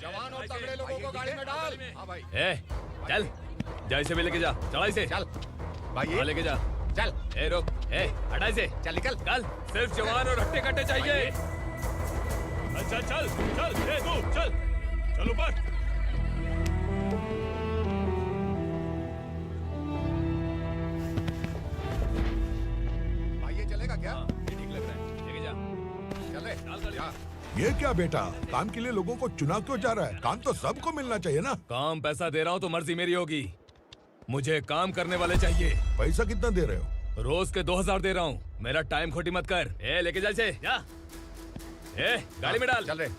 जवान और तगड़े लोगों को गाड़ी में डाल। हाँ भाई। चल जा, इसे भी लेके जा। चढ़ा इसे। चल भाई, लेके जा। चल। रुक, हटा इसे। चल निकल। चल, सिर्फ जवान और हट्टे कट्टे चाहिए। चल चल चल, तू चल, चल ऊपर। भाई ये चलेगा क्या? ये ठीक लग रहा है, लेके जा। चल रे, जा। ये क्या बेटा, काम के लिए लोगों को चुना क्यों जा रहा है? काम तो सबको मिलना चाहिए ना। काम पैसा दे रहा हूँ तो मर्जी मेरी होगी। मुझे काम करने वाले चाहिए। पैसा कितना दे रहे हो? रोज के 2000 दे रहा हूँ। मेरा टाइम खोटी मत कर। लेके जा इसे, जा। गाड़ी में डाल। चल रे।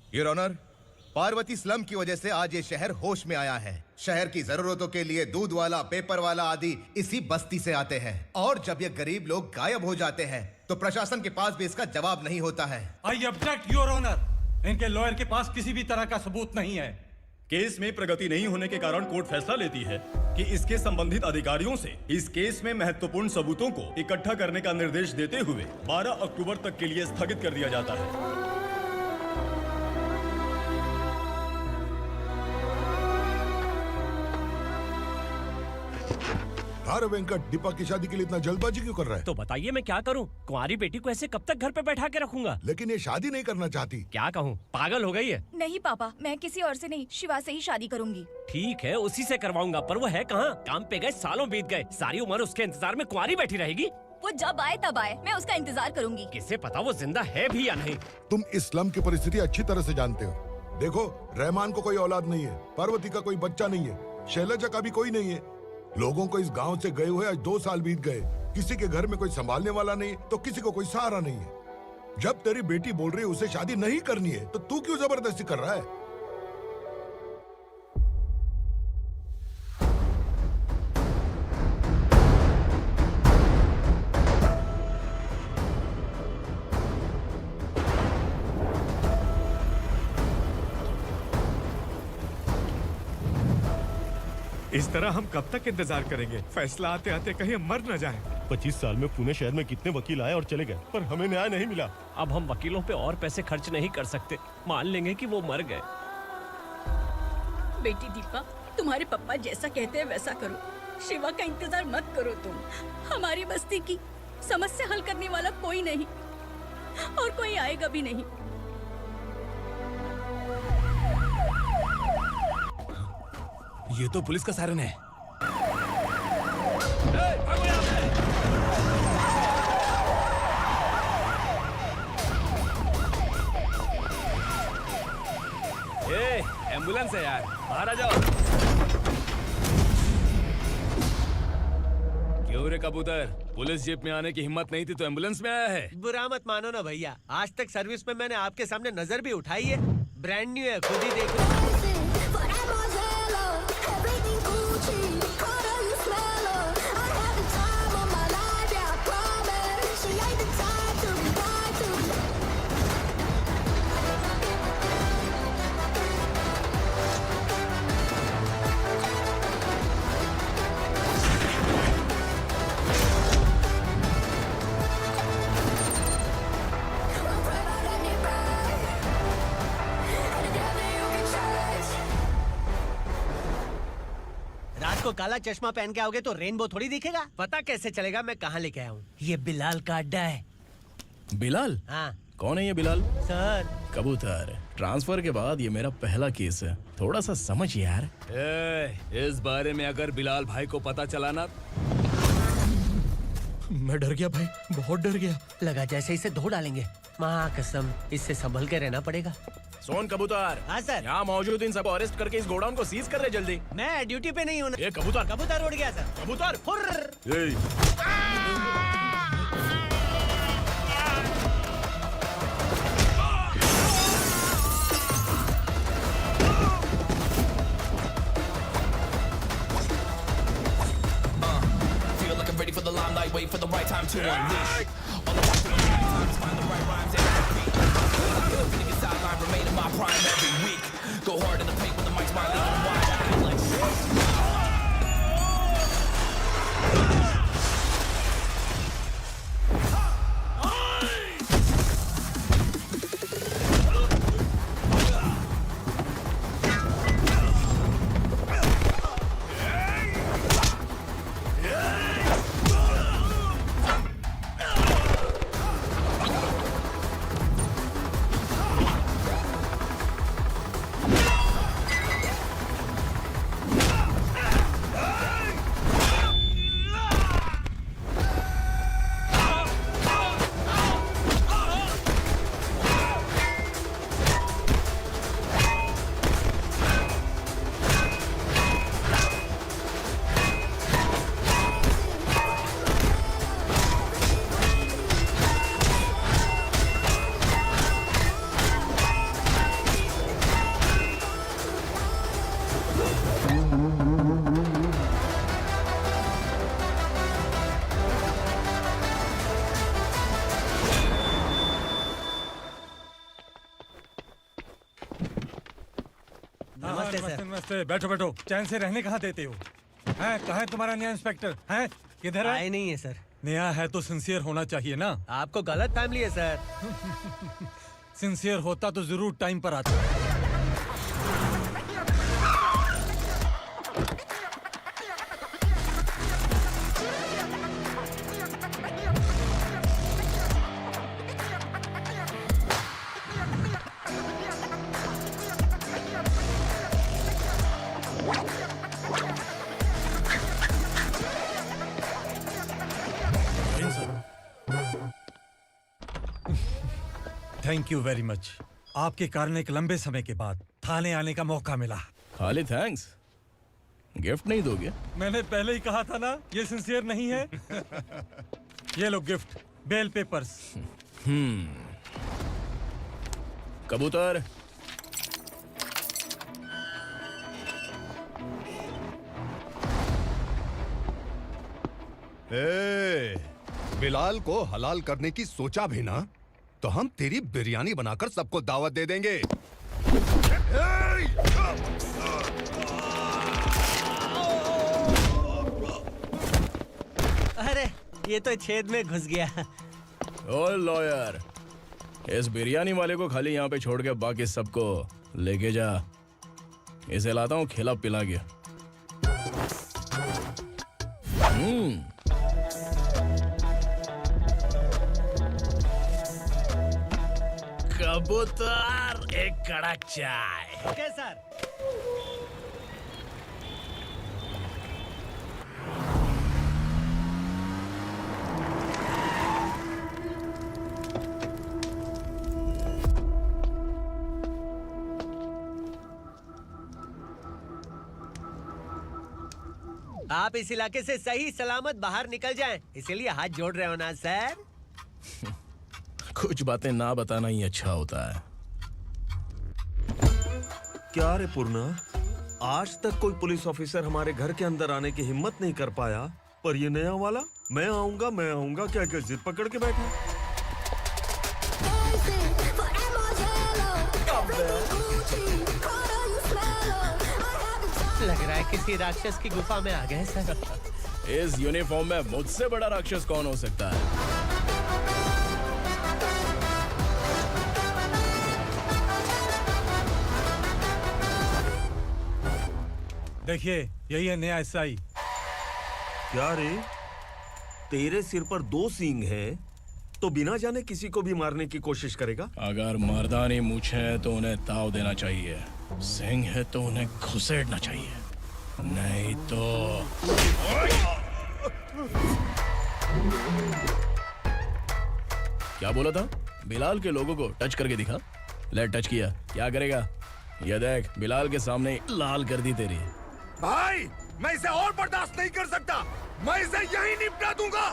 योर ऑनर, पार्वती स्लम की वजह से आज ये शहर होश में आया है। शहर की जरूरतों के लिए दूध वाला, पेपर वाला आदि इसी बस्ती से आते हैं, और जब ये गरीब लोग गायब हो जाते हैं तो प्रशासन के पास भी इसका जवाब नहीं होता है। I object your honour. इनके लॉयर के पास किसी भी तरह का सबूत नहीं है। केस में प्रगति नहीं होने के कारण कोर्ट फैसला लेती है कि इसके संबंधित अधिकारियों से इस केस में महत्वपूर्ण सबूतों को इकट्ठा करने का निर्देश देते हुए 12 अक्टूबर तक के लिए स्थगित कर दिया जाता है। अरे वेंकट, दीपक की शादी के लिए इतना जल्दबाजी क्यों कर रहा है? तो बताइए मैं क्या करूं? कुंवारी बेटी को ऐसे कब तक घर पे बैठा के रखूंगा? लेकिन ये शादी नहीं करना चाहती। क्या कहूं, पागल हो गई है। नहीं पापा, मैं किसी और से नहीं, शिवा से ही शादी करूंगी। ठीक है, उसी से करवाऊंगा, पर वो है कहाँ? काम पे गए, सालों बीत गए, सारी उम्र उसके इंतजार में कुंवारी बैठी रहेगी। वो जब आए तब आए, मैं उसका इंतजार करूंगी। किसे पता वो जिंदा है भी या नहीं। तुम इस्लाम की परिस्थिति अच्छी तरह से जानते हो। देखो, रहमान को कोई औलाद नहीं है, पार्वती का कोई बच्चा नहीं है, शैलजा का भी कोई नहीं है। लोगों को इस गांव से गए हुए आज 2 साल बीत गए। किसी के घर में कोई संभालने वाला नहीं, तो किसी को कोई सहारा नहीं है। जब तेरी बेटी बोल रही है उसे शादी नहीं करनी है, तो तू क्यों जबरदस्ती कर रहा है? इस तरह हम कब तक इंतजार करेंगे? फैसला आते आते कहीं हम मर न जाएं। 25 साल में पुणे शहर में कितने वकील आए और चले गए, पर हमें न्याय नहीं मिला। अब हम वकीलों पे और पैसे खर्च नहीं कर सकते। मान लेंगे कि वो मर गए। बेटी दीपा, तुम्हारे पापा जैसा कहते हैं वैसा करो। शिवा का इंतजार मत करो तुम। हमारी बस्ती की समस्या हल करने वाला कोई नहीं, और कोई आएगा भी नहीं। ये तो पुलिस का सायरन है। एम्बुलेंस है यार, बाहर आ जाओ। क्यों रे कबूतर, पुलिस जीप में आने की हिम्मत नहीं थी तो एम्बुलेंस में आया है? बुरा मत मानो ना भैया, आज तक सर्विस में मैंने आपके सामने नजर भी उठाई है। ब्रांड न्यू है, खुद ही देखो। को काला चश्मा पहन के आओगे तो रेनबो थोड़ी दिखेगा। पता कैसे चलेगा मैं कहाँ लेके आया हूँ? ये बिलाल का अड्डा है। बिलाल? हाँ। कौन है ये बिलाल? सर कबूतर, ट्रांसफर के बाद ये मेरा पहला केस है, थोड़ा सा समझ यार। इस बारे में अगर बिलाल भाई को पता चला ना। मैं डर गया भाई, बहुत डर गया। लगा जैसे इसे धो डालेंगे। माँ कसम, इससे संभल के रहना पड़ेगा। सोन कबूतर। हाँ सर। यहाँ मौजूद इन सबको अरेस्ट करके इस गोडाउन को सीज कर रहे जल्दी। मैं ड्यूटी पे नहीं हूँ। ये कबूतर। कबूतर उड़ गया सर। कबूतर। right way for the right time to unleash. All the time to find the right rhymes and repeat. Niggas sideline remain in my prime every week. Go hard in the paint when the mic's my lead. Wide, I feel like नमस्ते, बैठो बैठो। चैन से रहने कहाँ देते हो? हैं, कहाँ है तुम्हारा नया इंस्पेक्टर? हैं, किधर है? आए नहीं है सर। नया है तो सिंसियर होना चाहिए ना। आपको गलत फैमिली है सर। सिंसियर होता तो जरूर टाइम पर आता। Thank you very much. आपके कारण एक लंबे समय के बाद थाने आने का मौका मिला। खाली थैंक्स, गिफ्ट नहीं दोगे? मैंने पहले ही कहा था ना, ये सिंसियर नहीं है। ये लो गिफ्ट, बेल पेपर्स। कबूतर। बिलाल को हलाल करने की सोचा भी ना, तो हम तेरी बिरयानी बनाकर सबको दावत दे देंगे। अरे ये तो छेद में घुस गया। ओ लॉयर, इस बिरयानी वाले को खाली यहाँ पे छोड़ के बाकी सबको लेके जा। इसे लाता हूँ खिला पिला के। कबूतर, एक कड़क चाय। Okay sir. आप इस इलाके से सही सलामत बाहर निकल जाएं, इसीलिए हाथ जोड़ रहे हो ना सर। कुछ बातें ना बताना ही अच्छा होता है। क्या रे पूर्णा, आज तक कोई पुलिस ऑफिसर हमारे घर के अंदर आने की हिम्मत नहीं कर पाया, पर ये नया वाला मैं आऊंगा क्या क्या जिद पकड़ के बैठा। लग रहा है किसी राक्षस की गुफा में आ गए सर। इस यूनिफॉर्म में मुझसे बड़ा राक्षस कौन हो सकता है? देखिए, यही है नया एसआई। क्या रे, तेरे सिर पर 2 सींग है तो बिना जाने किसी को भी मारने की कोशिश करेगा? अगर मर्दानी मूछें हैं तो उन्हें ताव देना चाहिए, सिंह है तो उन्हें घुसेड़ना चाहिए, नहीं तो। क्या बोला था? बिलाल के लोगों को टच करके दिखा। ले टच किया, क्या करेगा? ये देख, बिलाल के सामने लाल कर दी तेरी। भाई, मैं इसे और बर्दाश्त नहीं कर सकता। मैं इसे यहीं निपटा दूंगा।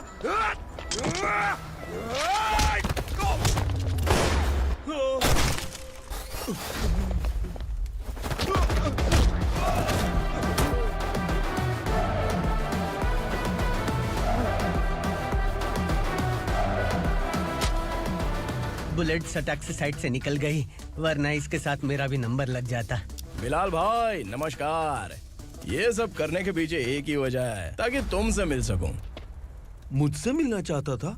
बुलेट सटक से साइड से निकल गई, वरना इसके साथ मेरा भी नंबर लग जाता। बिलाल भाई नमस्कार। ये सब करने के पीछे एक ही वजह है, ताकि तुमसे मिल सकूं। मुझसे मिलना चाहता था,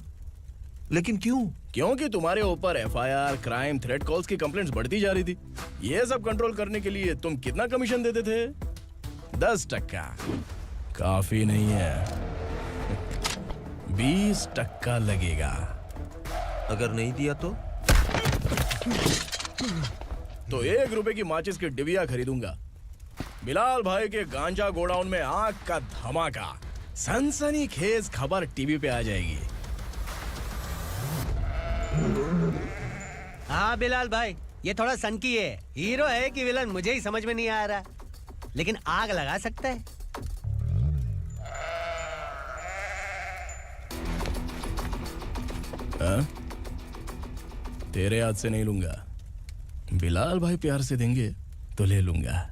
लेकिन क्यों? क्योंकि तुम्हारे ऊपर एफआईआर, क्राइम, थ्रेट कॉल्स की कंप्लेंट्स बढ़ती जा रही थी। ये सब कंट्रोल करने के लिए तुम कितना कमीशन देते थे? 10%। काफी नहीं है, 20% लगेगा। अगर नहीं दिया तो 1 रुपए की माचिस की डिबिया खरीदूंगा। बिलाल भाई के गांजा गोडाउन में आग का धमाका, सनसनीखेज खबर टीवी पे आ जाएगी। हाँ बिलाल भाई, ये थोड़ा सनकी है। हीरो है कि विलन मुझे ही समझ में नहीं आ रहा, लेकिन आग लगा सकता है। तेरे हाथ से नहीं लूंगा, बिलाल भाई प्यार से देंगे तो ले लूंगा।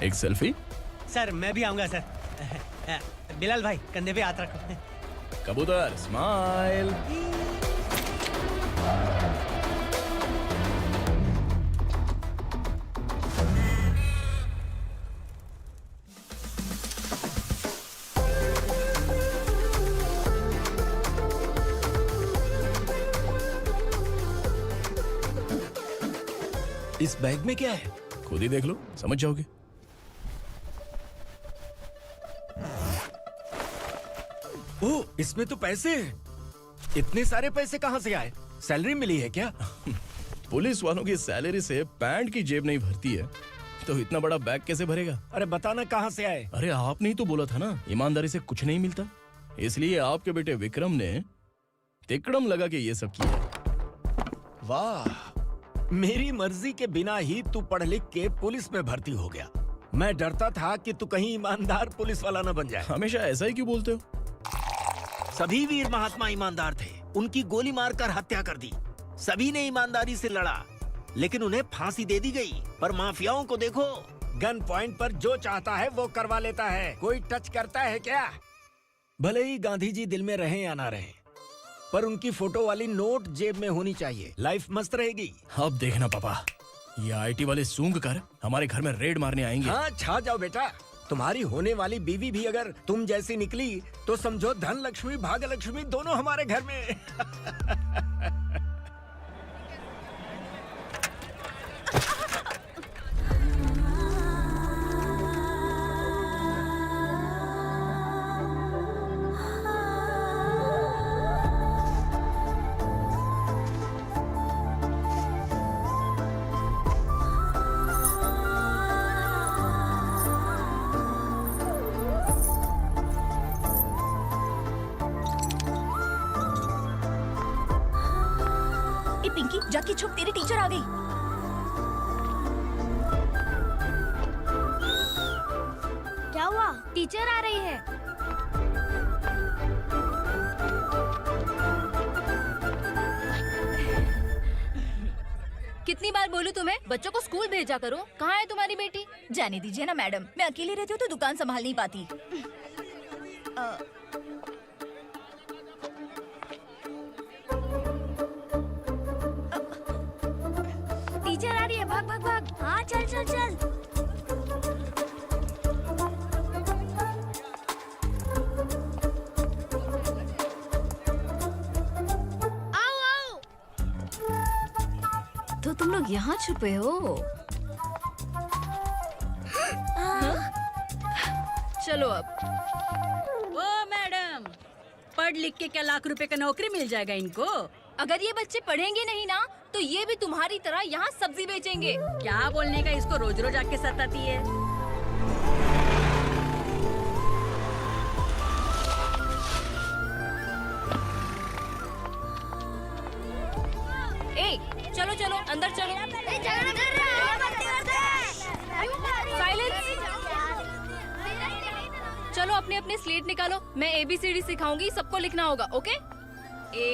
एक सेल्फी? सर मैं भी आऊंगा सर। बिलाल भाई कंधे पे हाथ रखो। कबूतर स्माइल। इस बैग में क्या है? खुद ही देख लो, समझ जाओगे। ओह, इसमें तो पैसे हैं। इतने सारे पैसे कहाँ से आए? सैलरी मिली है क्या? पुलिस वालों की सैलरी से पैंट की जेब नहीं भरती है, तो इतना बड़ा बैग कैसे भरेगा? अरे बताना कहाँ से आए? अरे आपने ही तो बोला था ना, ईमानदारी से कुछ नहीं मिलता। इसलिए आपके बेटे विक्रम ने तिकड़म लगा के ये सब किया। वाह, मेरी मर्जी के बिना ही तू पढ़ लिख के पुलिस में भर्ती हो गया। मैं डरता था कि तू कहीं ईमानदार पुलिस वाला न बन जाए। हमेशा ऐसा ही क्यों बोलते हो? सभी वीर महात्मा ईमानदार थे, उनकी गोली मारकर हत्या कर दी। सभी ने ईमानदारी से लड़ा, लेकिन उन्हें फांसी दे दी गई। पर माफियाओं को देखो, गन पॉइंट पर जो चाहता है वो करवा लेता है। कोई टच करता है क्या? भले ही गांधी जी दिल में रहे या ना रहे, पर उनकी फोटो वाली नोट जेब में होनी चाहिए। लाइफ मस्त रहेगी। अब देखना पापा, ये आईटी वाले सूंघ कर हमारे घर में रेड मारने आएंगे। हाँ, छा जाओ बेटा। तुम्हारी होने वाली बीवी भी अगर तुम जैसी निकली तो समझो धन लक्ष्मी भाग्य लक्ष्मी दोनों हमारे घर में। पिंकी जाके छुप, तेरी टीचर आ गई। क्या हुआ? टीचर आ रही है। कितनी बार बोलूं तुम्हें, बच्चों को स्कूल भेजा करो। कहाँ है तुम्हारी बेटी? जाने दीजिए ना मैडम, मैं अकेली रहती हूँ तो दुकान संभाल नहीं पाती। टीचर आ रही है, भाग भाग भाग। हाँ चल चल चल। आओ आओ। तो तुम लोग यहाँ छुपे हो? चलो अब। ओ मैडम, पढ़ लिख के क्या लाख रुपए का नौकरी मिल जाएगा इनको? अगर ये बच्चे पढ़ेंगे नहीं ना, तो ये भी तुम्हारी तरह यहाँ सब्जी बेचेंगे। क्या बोलने का, इसको रोज रोज आके सताती है। ए, चलो चलो अंदर चलो। साइलेंस। चलो अपने अपने स्लेट निकालो, मैं ABCD सिखाऊंगी, सबको लिखना होगा, ओके? A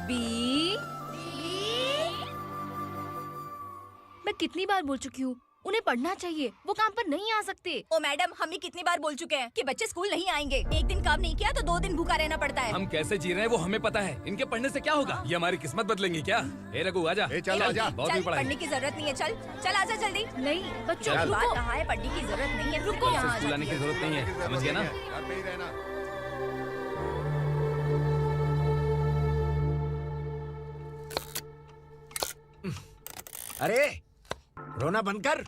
B मैं कितनी बार बोल चुकी हूँ, उन्हें पढ़ना चाहिए, वो काम पर नहीं आ सकते। ओ मैडम, हम भी कितनी बार बोल चुके हैं कि बच्चे स्कूल नहीं आएंगे। एक दिन काम नहीं किया तो 2 दिन भूखा रहना पड़ता है। हम कैसे जी रहे हैं वो हमें पता है, इनके पढ़ने से क्या होगा? ये हमारी किस्मत बदलेंगे क्या? ए रघु आजा। चल आजा। बहुत भी पढ़ाई। पढ़ने की जरूरत नहीं है, चल आजा जल्दी। नहीं बच्चों चल। रुको। कहा है पढ़ने की जरूरत नहीं है, रुको। से स्कूल आने की जरूरत नहीं है, समझ गया ना? घर पे ही रहना। अरे रोना बंद कर।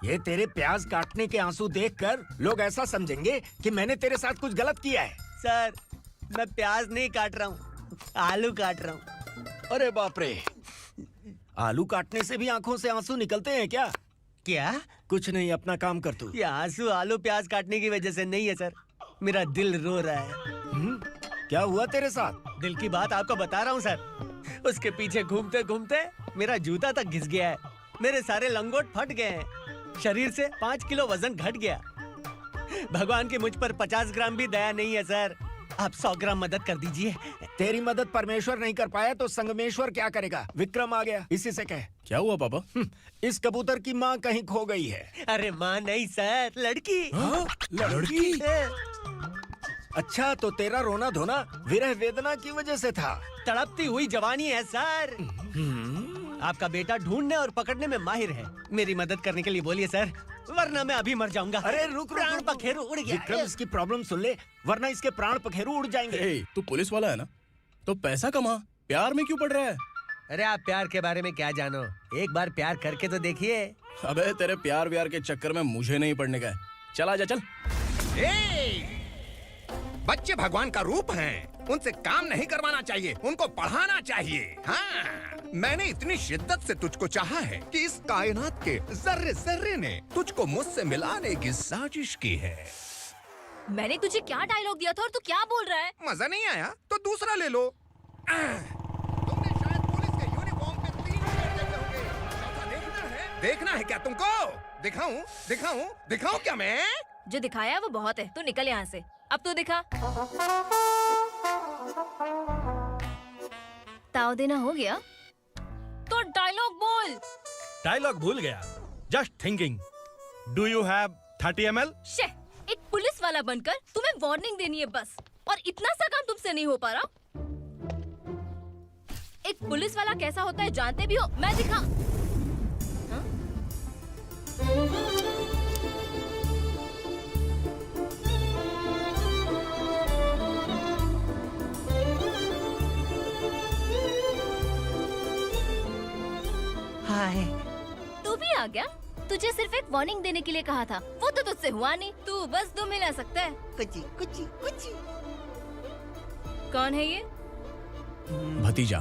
ये तेरे प्याज काटने के आंसू देखकर लोग ऐसा समझेंगे कि मैंने तेरे साथ कुछ गलत किया है। सर, मैं प्याज नहीं काट रहा हूँ, आलू काट रहा हूँ। अरे बाप रे, आलू काटने से भी आंखों से आंसू निकलते हैं क्या? क्या? कुछ नहीं, अपना काम कर तू। ये आंसू आलू प्याज काटने की वजह से नहीं है सर, मेरा दिल रो रहा है। क्या हुआ तेरे साथ? दिल की बात आपको बता रहा हूँ सर। उसके पीछे घूमते घूमते मेरा जूता तक घिस गया है, मेरे सारे लंगोट फट गए हैं, शरीर से 5 किलो वजन घट गया। भगवान की मुझ पर 50 ग्राम भी दया नहीं है सर, आप 100 ग्राम मदद कर दीजिए। तेरी मदद परमेश्वर नहीं कर पाया तो संगमेश्वर क्या करेगा? विक्रम आ गया, इसी से कह। क्या हुआ पापा? इस कबूतर की माँ कहीं खो गई है। अरे माँ नहीं सर, लड़की। लड़की? अच्छा, तो तेरा रोना धोना विरह वेदना की वजह से था। तड़पती हुई जवानी है सर। आपका बेटा ढूंढने और पकड़ने में माहिर है, मेरी मदद करने के लिए बोलिए सर, वरना मैं अभी मर जाऊंगा। अरे रुक, प्राण पखेरु उड़ गया। विक्रम, इसकी प्रॉब्लम सुन ले, वरना इसके प्राण पखेरु उड़ जाएंगे। तू पुलिस वाला है ना, तो पैसा कमा, प्यार में क्यों पड़ रहा है? अरे आप प्यार के बारे में क्या जानो, एक बार प्यार करके तो देखिए। अबे तेरे प्यार व्यार के चक्कर में मुझे नहीं पड़ने का है, चल आजा चल। बच्चे भगवान का रूप हैं, उनसे काम नहीं करवाना चाहिए, उनको पढ़ाना चाहिए। हाँ, मैंने इतनी शिद्दत से तुझको चाहा है कि इस कायनात के जर्रे जर्रे ने तुझको मुझसे मिलाने की साजिश की है। मैंने तुझे क्या डायलॉग दिया था और तू क्या बोल रहा है? मजा नहीं आया तो दूसरा ले लो। तुमने शायद पुलिस के यूनिफॉर्म पे 3 शेर देखे होंगे। चौथा देखना है क्या तुमको? दिखाऊं क्या मैं? जो दिखाया वो बहुत है, तू निकल यहाँ से। अब तू दिखा। ताव देना हो गया तो डायलॉग बोल। डायलॉग भूल गया। Just thinking, do you have 30 ml? शे, एक पुलिस वाला बनकर तुम्हें वार्निंग देनी है बस, और इतना सा काम तुमसे नहीं हो पा रहा। एक पुलिस वाला कैसा होता है जानते भी हो? मैं दिखा। हाय, तू भी आ गया? तुझे सिर्फ एक वार्निंग देने के लिए कहा था, वो तो तुझसे हुआ नहीं। तू बस 2 मिला सकता है। कुछ। कौन है ये? भतीजा।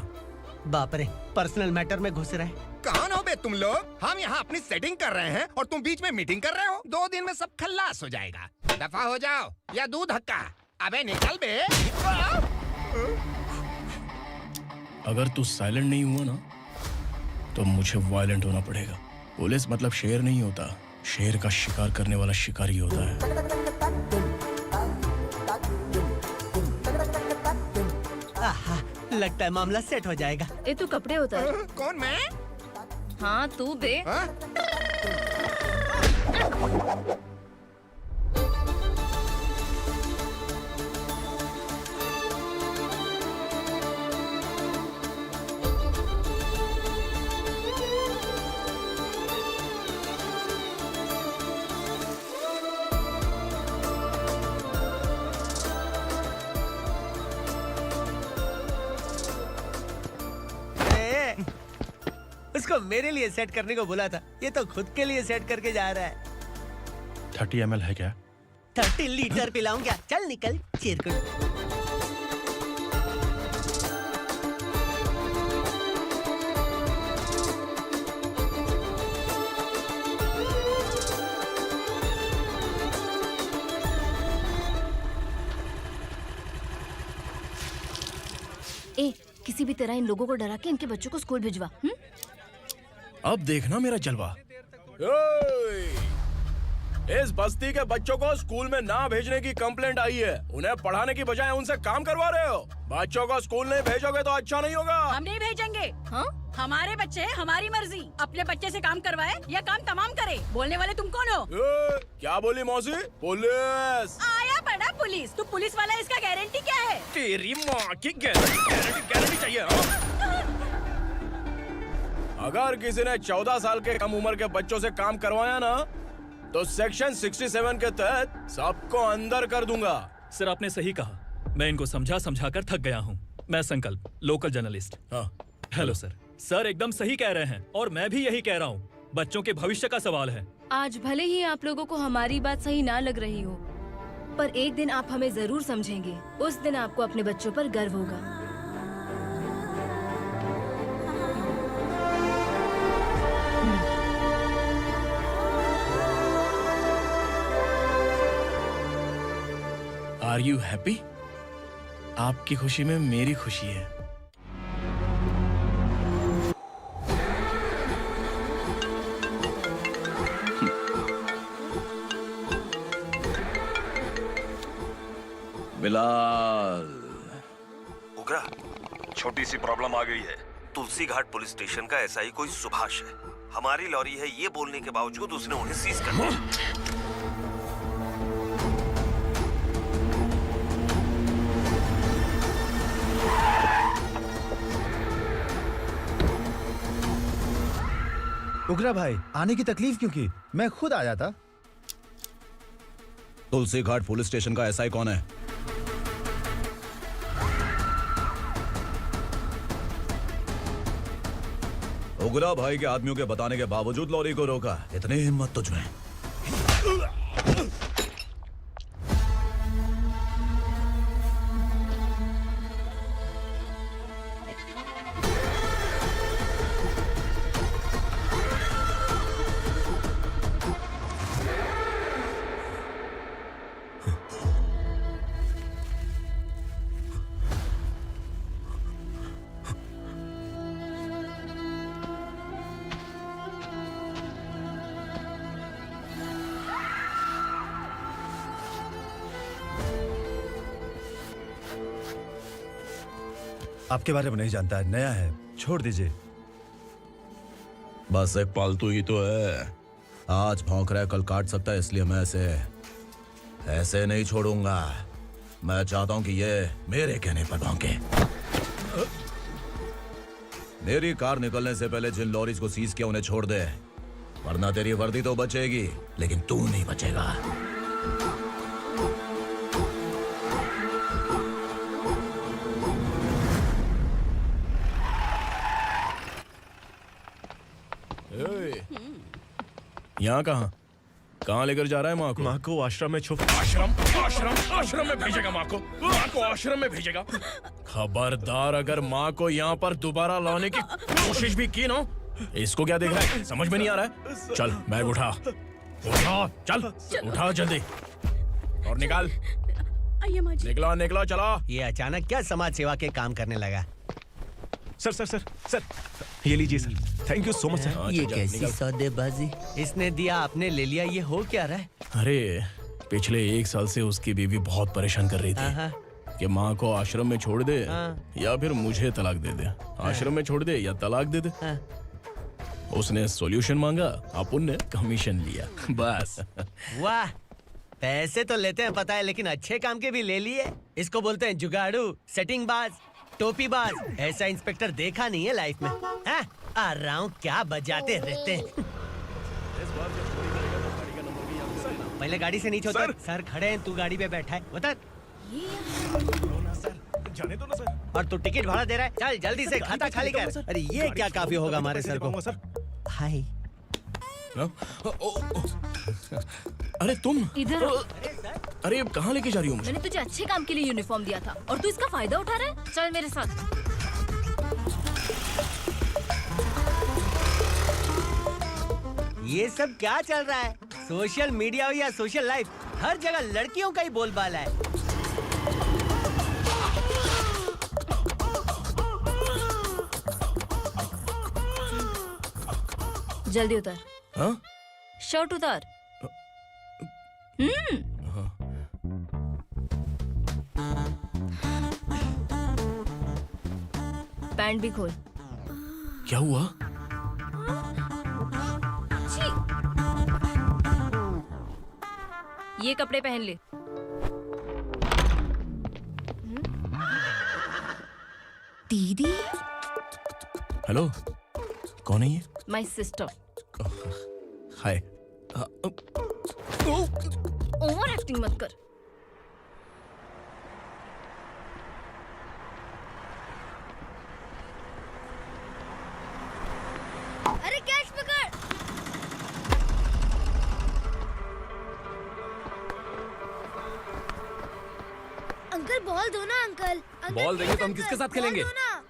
बाप रे, पर्सनल मैटर में घुस रहा है। कौन हो बे तुम लोग? हम यहाँ अपनी सेटिंग कर रहे हैं और तुम बीच में मीटिंग कर रहे हो। 2 दिन में सब खल्लास हो जाएगा। दफा हो जाओ या दूध हक्का। अबे निकल बे। अगर तू साइलेंट नहीं हुआ ना तो मुझे वायलेंट होना पड़ेगा। पुलिस मतलब शेर नहीं होता, शेर का शिकार करने वाला शिकारी होता है। आहा, लगता है मामला सेट हो जाएगा। ए तू कपड़े उतार। कौन मैं? हाँ तू बे। उसको मेरे लिए सेट करने को बोला था, ये तो खुद के लिए सेट करके जा रहा है। 30 ml है क्या? 30 लीटर पिलाऊं क्या? चल निकल चिरकुट। ए, किसी भी तरह इन लोगों को डरा के इनके बच्चों को स्कूल भिजवा। अब देखना मेरा जलवा। इस बस्ती के बच्चों को स्कूल में ना भेजने की कंप्लेंट आई है। उन्हें पढ़ाने की बजाय उनसे काम करवा रहे हो। बच्चों को स्कूल नहीं भेजोगे तो अच्छा नहीं होगा। हम नहीं भेजेंगे। हाँ? हमारे बच्चे हमारी मर्जी। अपने बच्चे से काम करवाए या काम तमाम करे। बोलने वाले तुम कौन हो? क्या बोली मौसी? पुलिस आया बड़ा पुलिस। तू पुलिस वाला, इसका गारंटी क्या है? तेरी माँ की गारंटी चाहिए। अगर किसी ने 14 साल के कम उम्र के बच्चों से काम करवाया ना तो सेक्शन 67 के तहत सबको अंदर कर दूंगा। सर आपने सही कहा। मैं इनको समझा कर थक गया हूँ। मैं संकल्प, लोकल जर्नलिस्ट। हाँ। Hello sir. सर एकदम सही कह रहे हैं और मैं भी यही कह रहा हूँ। बच्चों के भविष्य का सवाल है। आज भले ही आप लोगों को हमारी बात सही ना लग रही हो, पर एक दिन आप हमें जरूर समझेंगे। उस दिन आपको अपने बच्चों पर गर्व होगा। Are you happy? आपकी खुशी में मेरी खुशी है। बिलाल। उगरा, छोटी सी प्रॉब्लम आ गई है। तुलसी घाट पुलिस स्टेशन का एसआई कोई सुभाष है। हमारी लॉरी है ये बोलने के बावजूद उसने उन्हें सीज कर दिया। उगरा भाई, आने की तकलीफ क्यों की? मैं खुद आया था। तुलसी घाट पुलिस स्टेशन का एसआई कौन है? उगरा भाई के आदमियों के बताने के बावजूद लॉरी को रोका। इतनी हिम्मत तुझमें? आपके बारे में नहीं जानता है, नया है, छोड़ दीजिए। बस एक पालतू ही तो है। आज भौंक रहा है, कल काट सकता है, इसलिए मैं ऐसे नहीं छोड़ूंगा। मैं चाहता हूं कि ये मेरे कहने पर भौंके। मेरी कार निकलने से पहले जिन लॉरीज को सीज किया उन्हें छोड़ दे, वरना तेरी वर्दी तो बचेगी लेकिन तू नहीं बचेगा। यहाँ कहाँ लेकर जा रहा है माँ को? माँ को आश्रम में आश्रम में भेजेगा माँ को आश्रम में भेजेगा। खबरदार, अगर माँ को यहाँ पर दोबारा लाने की कोशिश भी की ना, इसको क्या देख रहा है? समझ में नहीं आ रहा है? चल बैग उठा, चल उठा जल्दी और निकाल। निकला चला। ये अचानक क्या समाज सेवा के काम करने लगा? सर ये लीजिए sir. Thank you so much sir. ये कैसी सौदेबाजी? इसने दिया, आपने ले लिया, ये हो क्या रहा है? अरे पिछले 1 साल से उसकी बीवी बहुत परेशान कर रही थी कि माँ को आश्रम में छोड़ दे या फिर मुझे तलाक दे दे। आश्रम में छोड़ दे या तलाक दे दे। उसने सॉल्यूशन मांगा, अपन ने कमीशन लिया, बस। वाह, पैसे तो लेते हैं पता है, लेकिन अच्छे काम के भी ले लिए। इसको बोलते हैं जुगाड़ू, सेटिंग बाज, टोपी बाज। ऐसा इंस्पेक्टर देखा नहीं है लाइफ में। आ रहा हूँ, क्या बजाते रहते हैं। पहले गाड़ी से नीचे उतर। सर खड़े हैं, तू गाड़ी पे बैठा है, उतर। जाने दो ना सर। और तू टिकट भाड़ा दे रहा है, चल जल्दी से खाता खाली कर। अरे ये क्या काफी होगा हमारे सर को। हाय। अरे तुम इधर आओ। अरे अब कहाँ लेके जा रही हो मुझे? मैंने तुझे अच्छे काम के लिए यूनिफॉर्म दिया था और तू इसका फायदा उठा रहा है। चल मेरे साथ। ये सब क्या चल रहा है? सोशल मीडिया हो या सोशल लाइफ, हर जगह लड़कियों का ही बोलबाला है। जल्दी उतर। हाँ? शर्ट उतार। पैंट भी खोल। क्या हुआ? ये कपड़े पहन ले। दीदी। हेलो, कौन है ये? My sister. Hi. Over acting मत कर। अरे कैच पकड़। अंकल बॉल दो ना अंकल। बॉल देंगे तो हम किसके साथ खेलेंगे?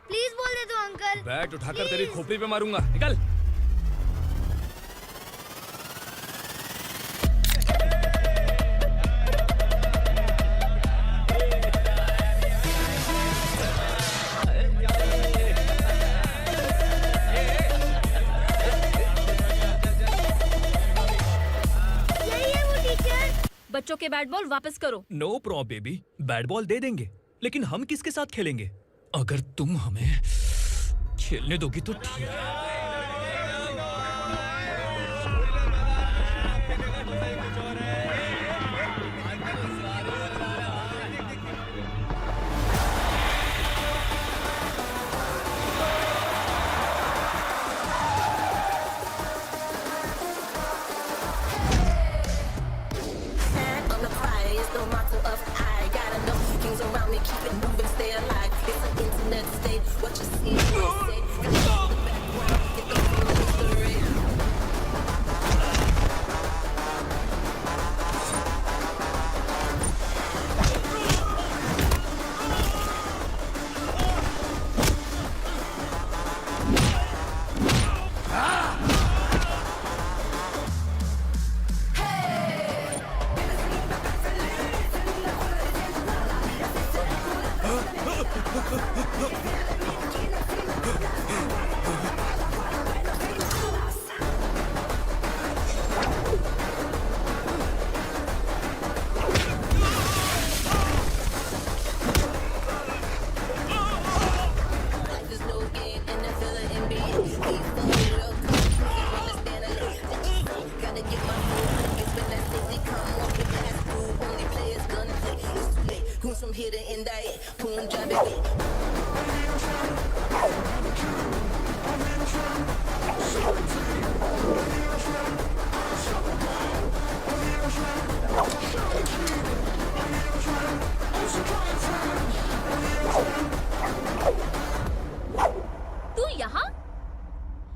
प्लीज बॉल दे दो अंकल। बैट उठाकर तेरी खोपड़ी पे मारूंगा। निकल। बच्चों के बैट बॉल वापस करो। No problem baby, bat ball दे देंगे, लेकिन हम किसके साथ खेलेंगे? अगर तुम हमें खेलने दोगी तो ठीक है।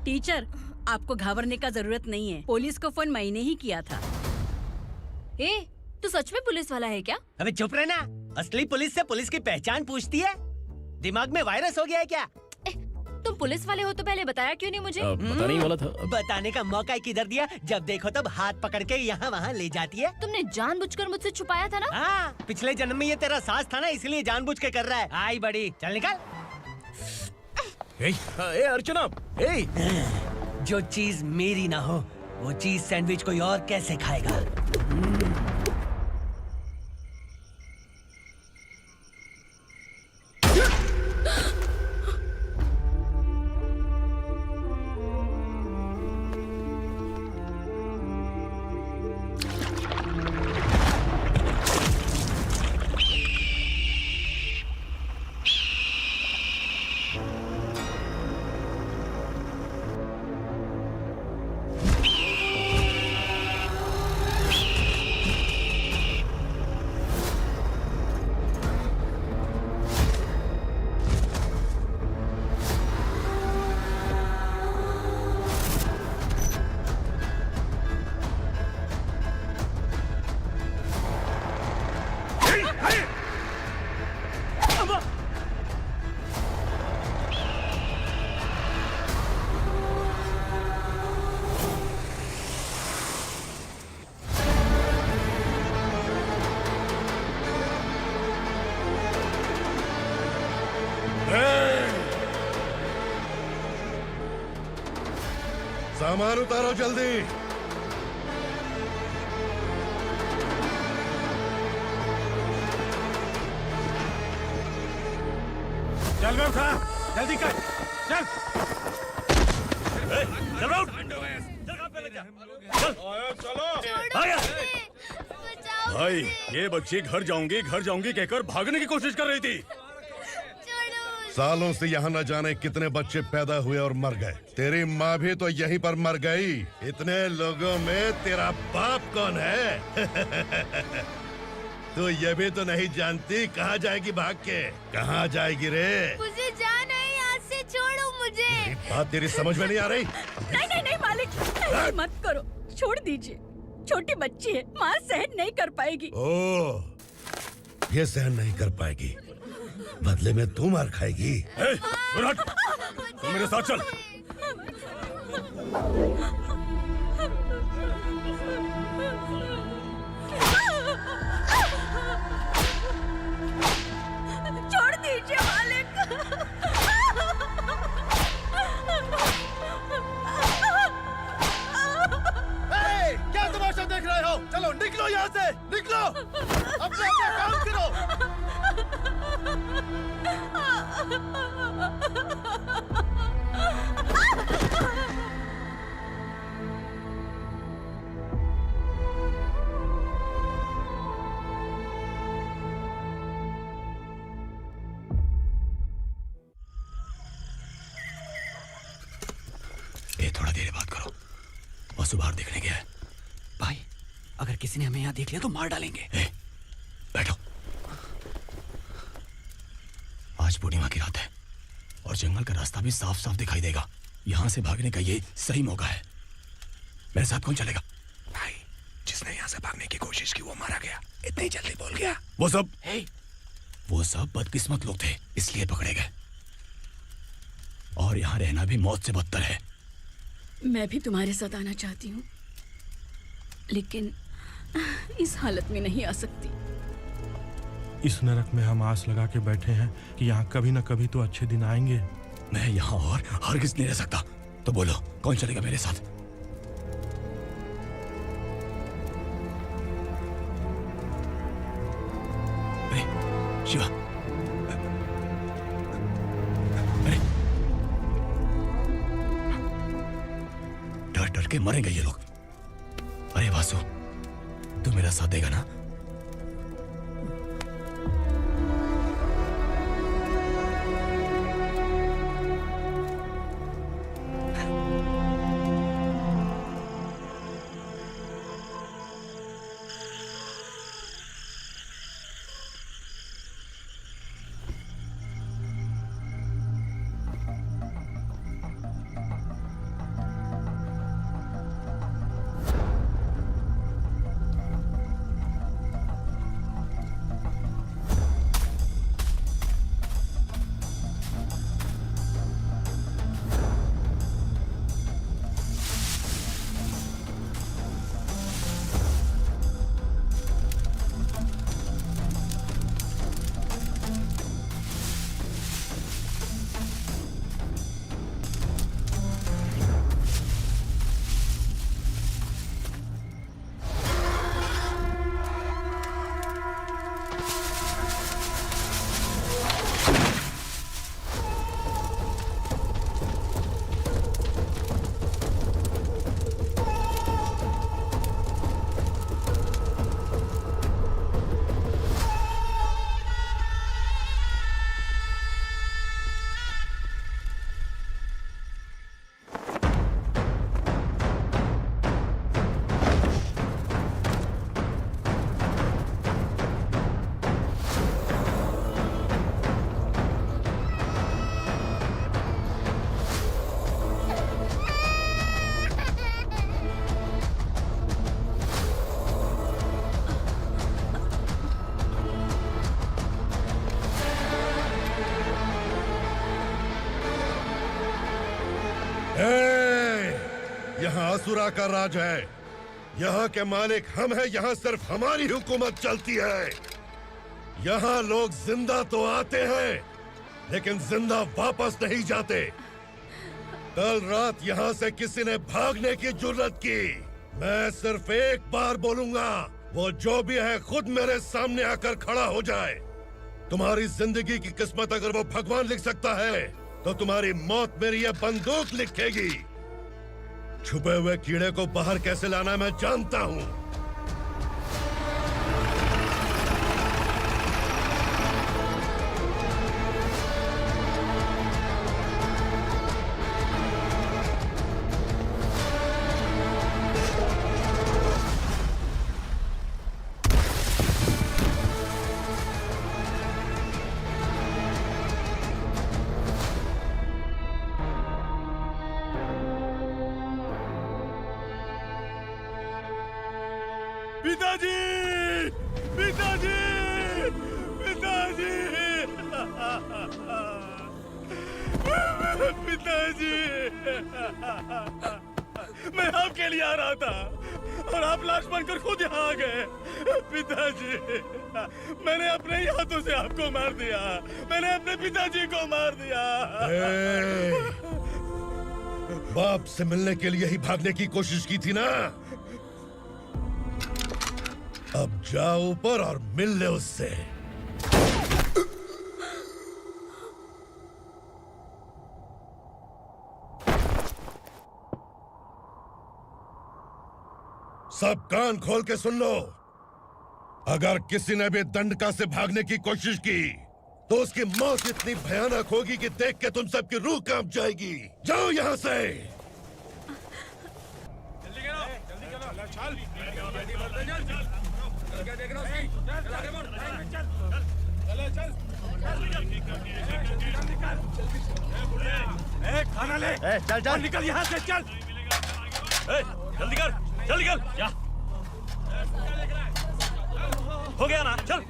टीचर, आपको घबराने का जरूरत नहीं है। पुलिस को फोन मैंने ही किया था। ए, तू सच में पुलिस वाला है क्या? अबे चुप रहना। असली पुलिस से पुलिस की पहचान पूछती है? दिमाग में वायरस हो गया है क्या? तुम पुलिस वाले हो तो पहले बताया क्यों नहीं मुझे? बताने ही वाला था। बताने का मौका किधर दिया? जब देखो तब हाथ पकड़ के यहाँ वहाँ ले जाती है। तुमने जानबूझकर मुझसे छुपाया था ना? हाँ, पिछले जन्म में ये तेरा सास था ना, इसलिए जानबूझ के कर रहा है। आई बड़ी, चल निकल। ए अर्चना, जो चीज मेरी ना हो वो चीज सैंडविच कोई और कैसे खाएगा? सामान उतारो जल्दी। हमें उठा, जल्दी कर, चल। चल राउट, भाई ये बच्ची घर जाऊंगी कहकर भागने की कोशिश कर रही थी। सालों से यहाँ न जाने कितने बच्चे पैदा हुए और मर गए। तेरी माँ भी तो यहीं पर मर गई। इतने लोगों में तेरा बाप कौन है? तू ये भी तो नहीं जानती कहाँ जाएगी भाग के? कहाँ जाएगी रे? मुझे जाना है, यहाँ से छोड़ो मुझे। बात तेरी समझ में नहीं आ रही? नहीं मालिक, ऐसे मत करो, छोड़ दीजिए। छोटी बच्ची है, माँ सहन नहीं कर पाएगी। ओह, ये सहन नहीं कर पाएगी, बदले में तू मार खाएगी। तू मेरे साथ चल। छोड़ दीजिए मालिक। क्या तमाशा देख रहे हो? चलो निकलो यहाँ से, निकलो। अपना काम करो। ए, थोड़ा देर बात करो। वसु बाहर देखने गया है। भाई, अगर किसी ने हमें यहाँ देख लिया तो मार डालेंगे। ए, बैठो। आज पूर्णिमा की रात है और जंगल का रास्ता भी साफ साफ दिखाई देगा। यहाँ से भागने का ये सही मौका है। मेरे साथ कौन चलेगा? भाई, जिसने यहाँ से भागने की कोशिश की वो मारा गया। इतनी जल्दी बोल गया। वो सब बदकिस्मत लोग थे, इसलिए पकड़े गए। और यहाँ रहना भी मौत से बदतर है। मैं भी तुम्हारे साथ आना चाहती हूँ, लेकिन इस हालत में नहीं आ सकती। इस नरक में हम आस लगा के बैठे हैं कि यहाँ कभी न कभी तो अच्छे दिन आएंगे। मैं यहाँ और हरगिज़ नहीं रह सकता। तो बोलो, कौन चलेगा मेरे साथ? अरे शिवा, अरे डर डर के मरेंगे ये लोग। अरे वासु, तू मेरा साथ देगा ना? यहाँ असुरा का राज है। यहाँ के मालिक हम हैं। यहाँ सिर्फ हमारी हुकूमत चलती है। यहाँ लोग जिंदा तो आते हैं लेकिन जिंदा वापस नहीं जाते। कल रात यहाँ से किसी ने भागने की जुर्रत की, मैं सिर्फ एक बार बोलूंगा, वो जो भी है खुद मेरे सामने आकर खड़ा हो जाए। तुम्हारी जिंदगी की किस्मत अगर वो भगवान लिख सकता है तो तुम्हारी मौत मेरी ये बंदूक लिखेगी। छुपे हुए कीड़े को बाहर कैसे लाना मैं जानता हूँ। पिताजी, पिताजी, पिताजी, पिताजी, मैं आपके लिए आ रहा था और आप लाश बनकर खुद यहाँ आ गए। पिताजी, मैंने अपने ही हाथों से आपको मार दिया। मैंने अपने पिताजी को मार दिया। बाप से मिलने के लिए ही भागने की कोशिश की थी ना? अब जाओ ऊपर और मिल ले उससे। सब कान खोल के सुन लो। अगर किसी ने भी दंडका से भागने की कोशिश की तो उसकी मौत इतनी भयानक होगी कि देख के तुम सबकी रूह कांप जाएगी। जाओ यहाँ से। खाना ले। चल चल निकल यहाँ से, चल। जल्दी कर, जल्दी कर। जा। हो गया ना, चल।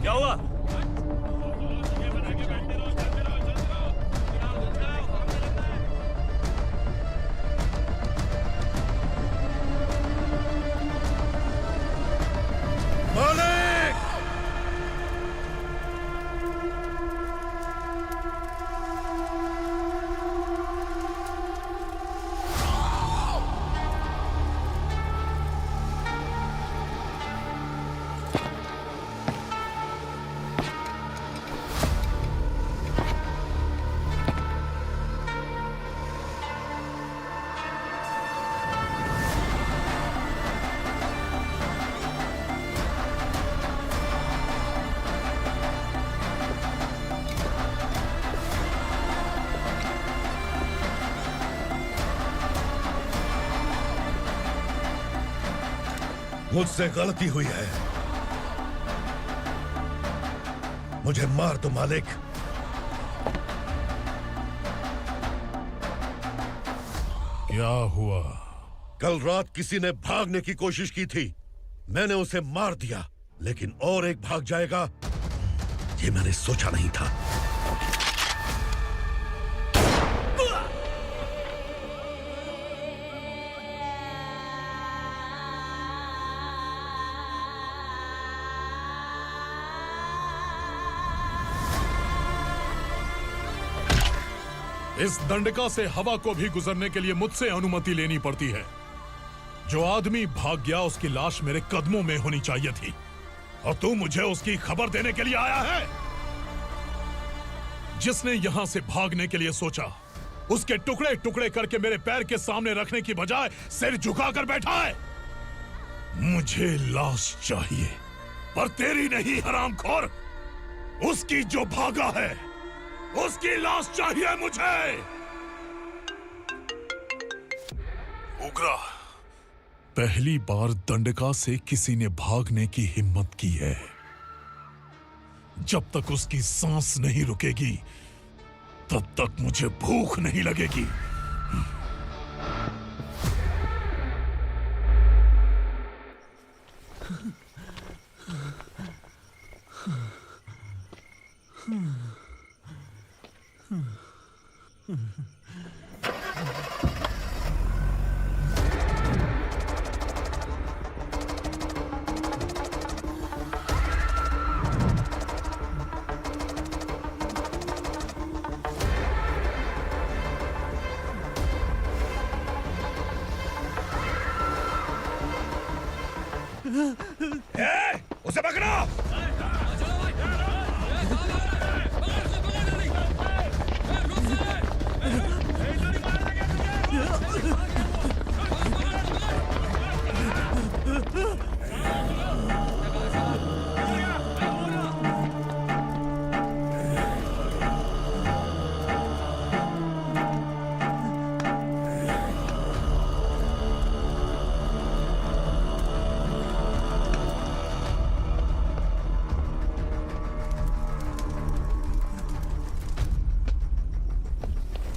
क्या हुआ? मुझसे गलती हुई है, मुझे मार दो मालिक। क्या हुआ? कल रात किसी ने भागने की कोशिश की थी, मैंने उसे मार दिया, लेकिन और एक भाग जाएगा ये मैंने सोचा नहीं था। इस दंडका से हवा को भी गुजरने के लिए मुझसे अनुमति लेनी पड़ती है। जो आदमी भाग गया उसकी लाश मेरे कदमों में होनी चाहिए थी, और तू मुझे उसकी खबर देने के लिए आया है। जिसने यहां से भागने के लिए सोचा, उसके टुकड़े टुकड़े करके मेरे पैर के सामने रखने की बजाय सिर झुकाकर बैठा है। मुझे लाश चाहिए, पर तेरी नहीं हरामखोर, उसकी जो भागा है उसकी लाश चाहिए मुझे। उग्रा, पहली बार दंडका से किसी ने भागने की हिम्मत की है। जब तक उसकी सांस नहीं रुकेगी तब तक मुझे भूख नहीं लगेगी। उसे पकड़ो।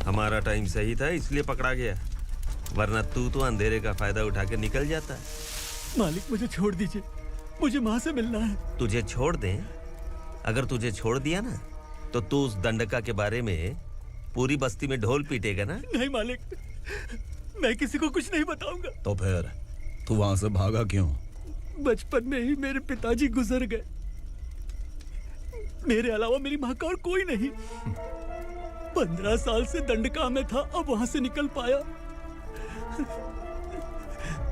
हमारा टाइम सही था इसलिए पकड़ा गया, वरना तू तो अंधेरे का फायदा उठा के निकल जाता। मालिक मुझे छोड़ दीजिए, मुझे माँ से मिलना है। तुझे छोड़ दें? अगर तुझे छोड़ दिया ना तो तू उस दंडका के बारे में पूरी बस्ती में ढोल पीटेगा ना। नहीं मालिक, मैं किसी को कुछ नहीं बताऊंगा। तो फिर तू वहां से भागा क्यों? बचपन में ही मेरे पिताजी गुजर गए, मेरे अलावा मेरी माँ का और कोई नहीं। 15 साल से दंडका में था, अब वहां से निकल पाया।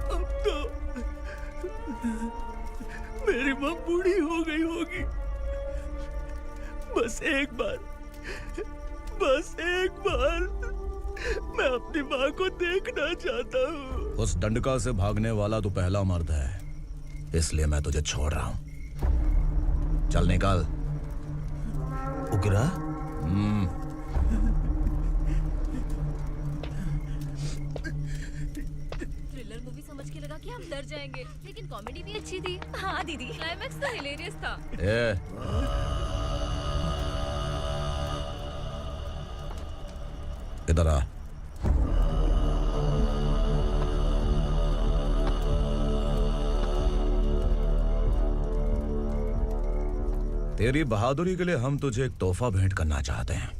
अब तो मेरी माँ बूढ़ी हो गई होगी। बस एक बार मैं अपनी माँ को देखना चाहता हूँ। उस दंडका से भागने वाला तू पहला मर्द है, इसलिए मैं तुझे छोड़ रहा हूँ। चल निकल। उग्रा? थ्रिलर मूवी समझ के लगा कि हम डर जाएंगे, लेकिन कॉमेडी भी अच्छी थी। हाँ दीदी, क्लाइमैक्स तो हिलेरियस था। इधर आ। तेरी बहादुरी के लिए हम तुझे एक तोहफा भेंट करना चाहते हैं।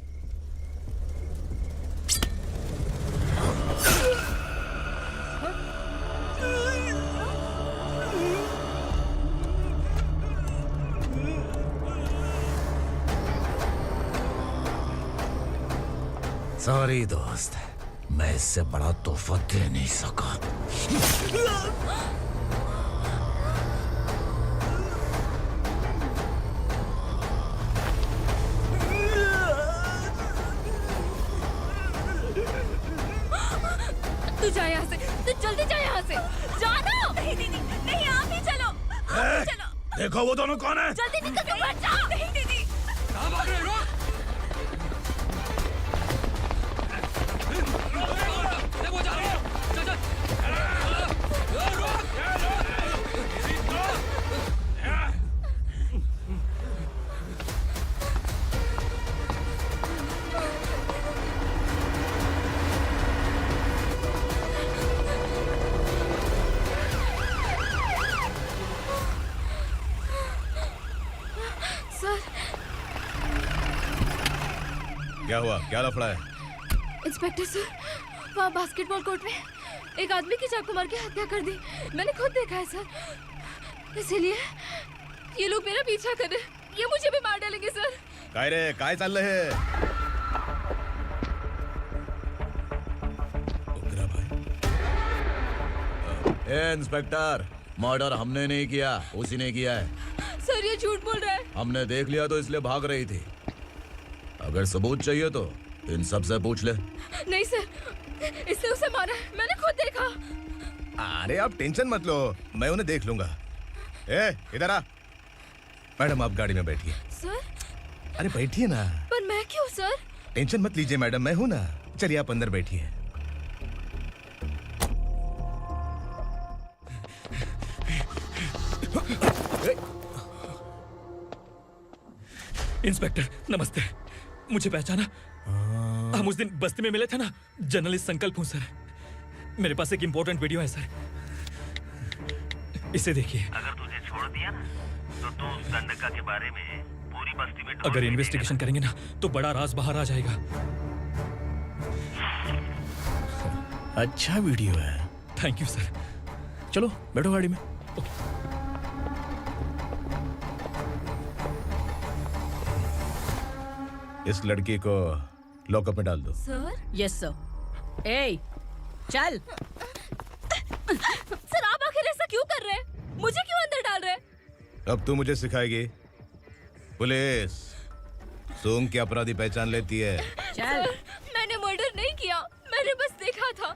सॉरी दोस्त, मैं इससे बड़ा तोहफा दे नहीं सका। तू जा यहाँ से, तू जल्दी जा यहाँ से। जानो। नहीं दीदी, नहीं आप ही चलो, आप ही चलो। देखो वो दोनों कौन है? जल्दी निकल के मत जाओ। नहीं दीदी। कहाँ भाग रहे हो? वो जा रहे हो। चल चल। सर। क्या हुआ? क्या लफड़ा है? इंस्पेक्टर सर, वहाँ बास्केटबॉल कोर्ट में एक आदमी की चाकू मार के हत्या कर दी। मैंने खुद देखा है सर, इसीलिए ये लोग मेरा पीछा कर रहे हैं। ये मुझे भी मार डालेंगे सर। काय रे, काय चाललंय हे? इंस्पेक्टर, मर्डर हमने नहीं किया, उसी ने किया है। सर ये झूठ बोल रहा है। हमने देख लिया तो इसलिए भाग रही थी। अगर सबूत चाहिए तो इन सब से पूछ ले। नहीं सर, इसने उसे मारा है, मैंने खुद देखा। अरे आप टेंशन मत लो, मैं उन्हें देख लूंगा। इधर आ। मैडम आप गाड़ी में बैठिए। सर। अरे बैठिए ना। पर मैं क्यों सर? टेंशन मत लीजिए मैडम, मैं हूं ना। चलिए आप अंदर बैठिए। इंस्पेक्टर नमस्ते, मुझे पहचाना? हम उस दिन बस्ती में मिले थे ना। जर्नलिस्ट संकल्प हूँ सर। मेरे पास एक इम्पोर्टेंट वीडियो है सर, इसे देखिए। अगर तुझे छोड़ दिया ना तो तू उस दंडका के बारे में पूरी बस्ती में अगर इन्वेस्टिगेशन करेंगे ना तो बड़ा राज बाहर आ जाएगा। अच्छा वीडियो है। Thank you sir. चलो बैठो गाड़ी में। इस लड़की को लॉकअप में डाल दो। सर? Yes sir. ए, चल। सर आप आखिर ऐसा क्यों कर रहे हैं? मुझे क्यों अंदर डाल रहे? अब तू मुझे सिखाएगी? पुलिस सूंघ के अपराधी पहचान लेती है। सर, मैंने मर्डर नहीं किया, मैंने बस देखा था।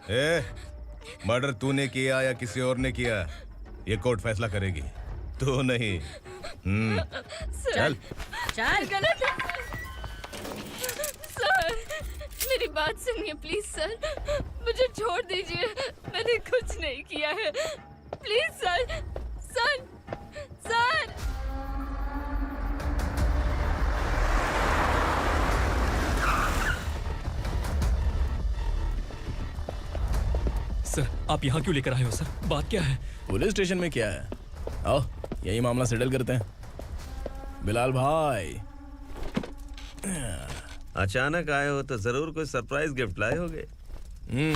मर्डर तूने किया या किसी और ने किया, ये कोर्ट फैसला करेगी, तू नहीं। चल चल। गलत है सर, मेरी बात सुनिए प्लीज सर, मुझे छोड़ दीजिए, मैंने कुछ नहीं किया है, please sir. Sir sir sir, आप यहाँ क्यों लेकर आए हो सर? बात क्या है? पुलिस स्टेशन में क्या है? आओ यही मामला सेटल करते हैं। बिलाल भाई, अचानक आए हो तो जरूर कोई सरप्राइज गिफ्ट लाए होगे। तो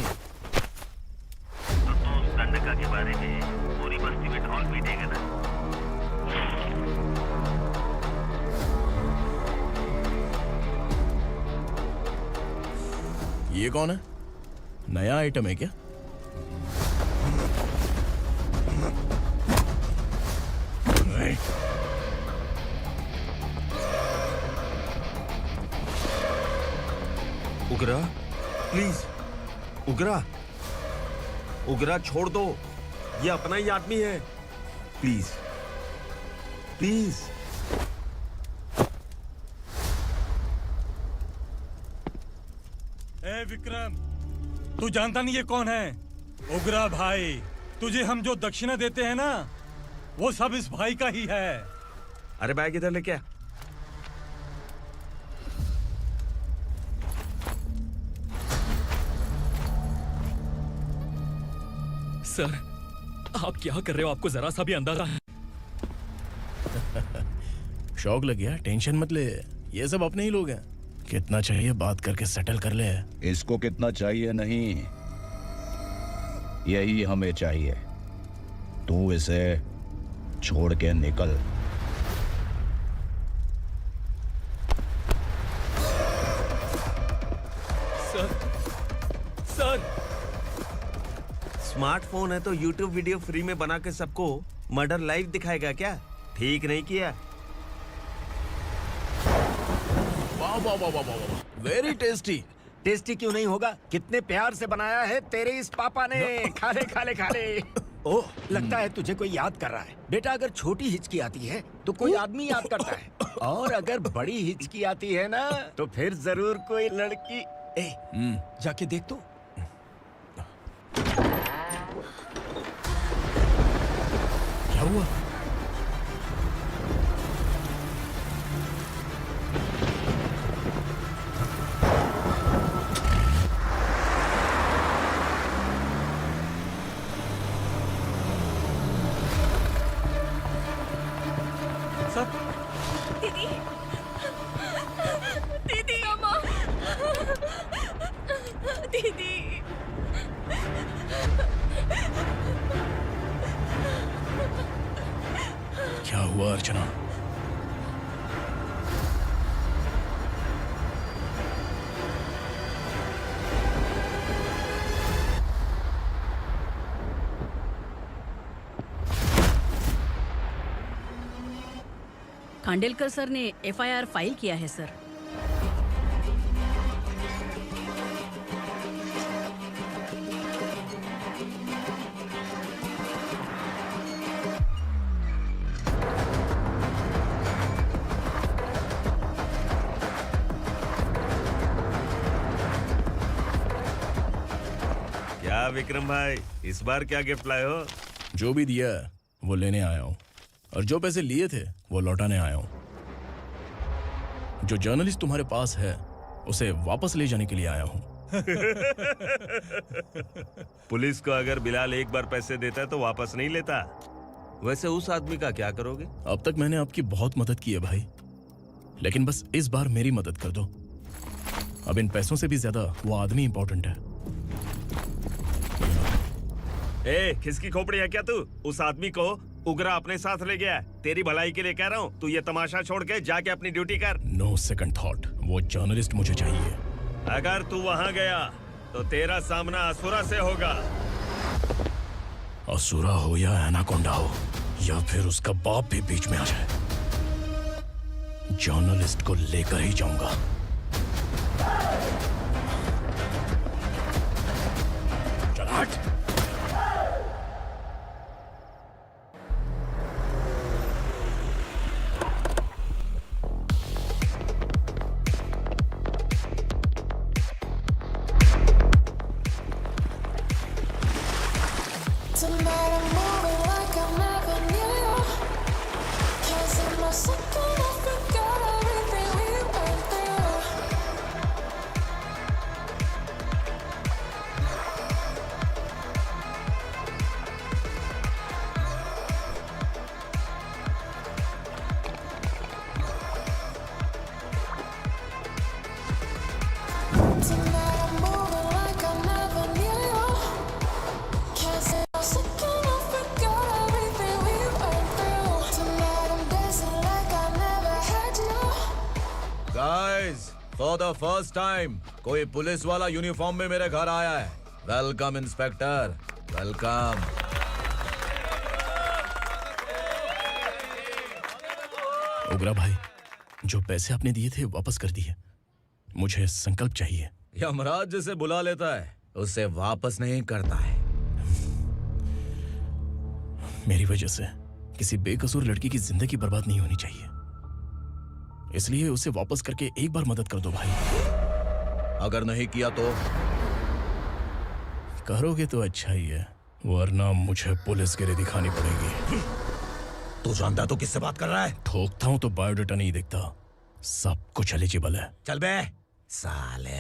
उस दंडका के बारे में पूरी बस्ती में ढोल पीटेगा ना? ये कौन है? नया आइटम है क्या? उगरा, प्लीज उगरा, उगरा छोड़ दो, ये अपना ही आदमी है, प्लीज प्लीज। ए विक्रम, तू जानता नहीं ये कौन है? उगरा भाई, तुझे हम जो दक्षिणा देते हैं ना, वो सब इस भाई का ही है। अरे बैग इधर लेके आ। सर, आप क्या कर रहे हो? आपको जरा सा भी अंदाजा है? शौक लग गया? टेंशन मत ले, ये सब अपने ही लोग हैं। कितना चाहिए बात करके सेटल कर ले। इसको कितना चाहिए नहीं, यही हमें चाहिए। तू इसे छोड़ के निकल। सर, सर, स्मार्टफोन है तो YouTube वीडियो फ्री में बना के सबको मर्डर लाइव दिखाएगा क्या? ठीक नहीं किया। वाह वाह वाह वाह वाह, वेरी टेस्टी। टेस्टी क्यों नहीं होगा? कितने प्यार से बनाया है तेरे इस पापा ने। खा ले खा ले खा ले। ओह, लगता है तुझे कोई याद कर रहा है। बेटा, अगर छोटी हिचकी आती है तो कोई आदमी याद करता है, और अगर बड़ी हिचकी आती है ना तो फिर जरूर कोई लड़की। जाके देख तो। क्या हुआ? दीदी, दीदी, अम्मा, दीदी। क्या हुआ अर्चना? खांडेलकर सर ने FIR फाइल किया है सर। क्या विक्रम भाई, इस बार क्या गिफ्ट लाए हो? जो भी दिया है वो लेने आया हूँ, और जो पैसे लिए थे वो लौटाने आया हूँ। जो जर्नलिस्ट तुम्हारे पास है उसे वापस ले जाने के लिए आया हूँ। पुलिस को अगर बिलाल एक बार पैसे देता है तो वापस नहीं लेता। वैसे उस आदमी का क्या करोगे? अब तक मैंने आपकी बहुत मदद की है भाई, लेकिन बस इस बार मेरी मदद कर दो। अब इन पैसों से भी ज्यादा वो आदमी इंपॉर्टेंट है। ए, किसकी खोपड़ी है क्या तू? उस आदमी को उगरा अपने साथ ले गया। तेरी भलाई के लिए कह रहा हूँ, तू ये तमाशा छोड़ के जाके अपनी ड्यूटी कर। नो सेकंड थॉट, वो जर्नलिस्ट मुझे चाहिए। अगर तू वहाँ गया तो तेरा सामना असुरा से होगा। असुरा हो या एनाकोंडा हो, या फिर उसका बाप भी बीच में आ जाए। जर्नलिस्ट को लेकर ही जाऊंगा। चल हट। फॉर द फर्स्ट टाइम कोई पुलिस वाला यूनिफॉर्म में मेरे घर आया है। Welcome inspector, welcome. उग्रा भाई, जो पैसे आपने दिए थे वापस कर दिए। मुझे संकल्प चाहिए। यमराज जिसे बुला लेता है उसे वापस नहीं करता है। मेरी वजह से किसी बेकसूर लड़की की जिंदगी बर्बाद नहीं होनी चाहिए, इसलिए उसे वापस करके एक बार मदद कर दो भाई। अगर नहीं किया तो? करोगे तो अच्छा ही है, वरना मुझे पुलिसगिरी दिखानी पड़ेगी। तू जानता तो किससे बात कर रहा है? ठोकता हूं तो बायोडाटा नहीं दिखता, सब कुछ एलिजिबल है। चल बे साले।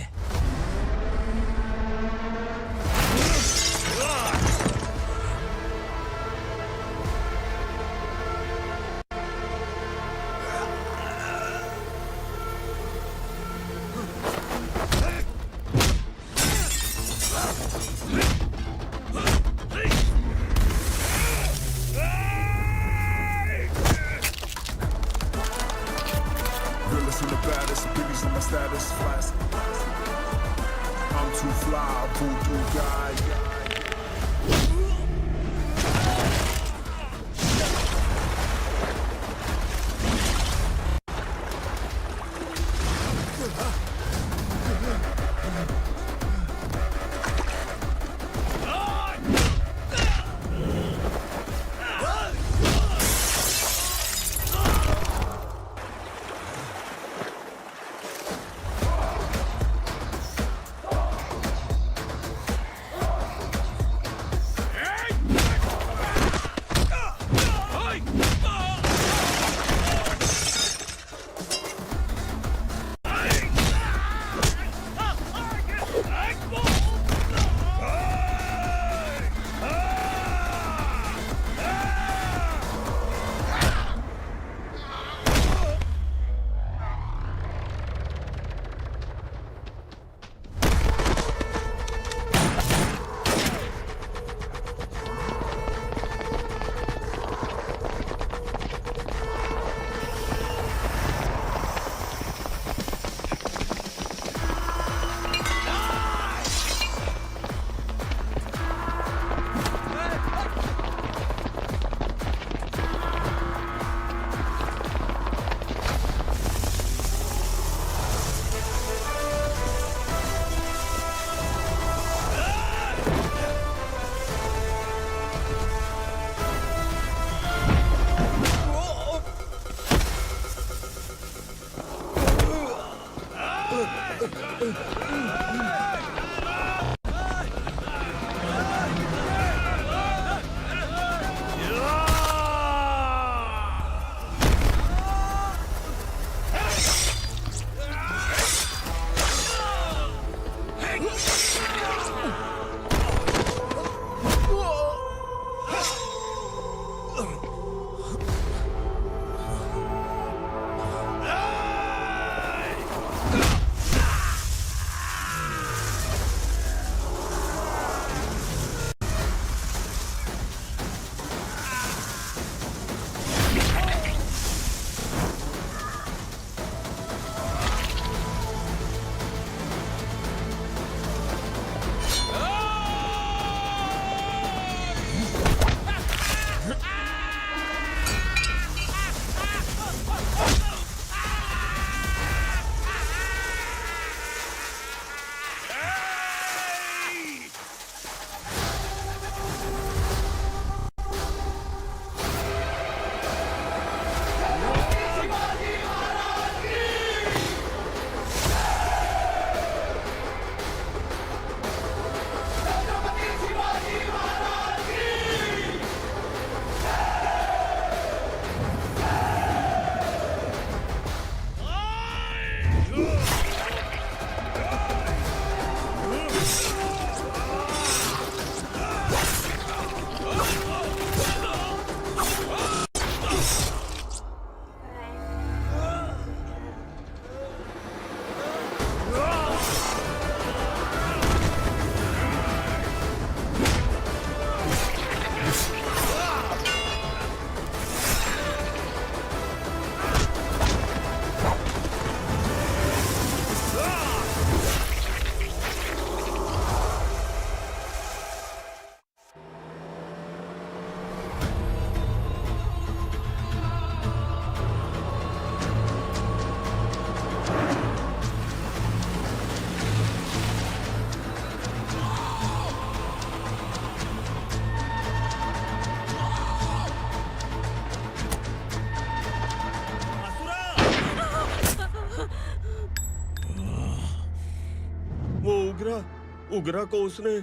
उगरा को उसने।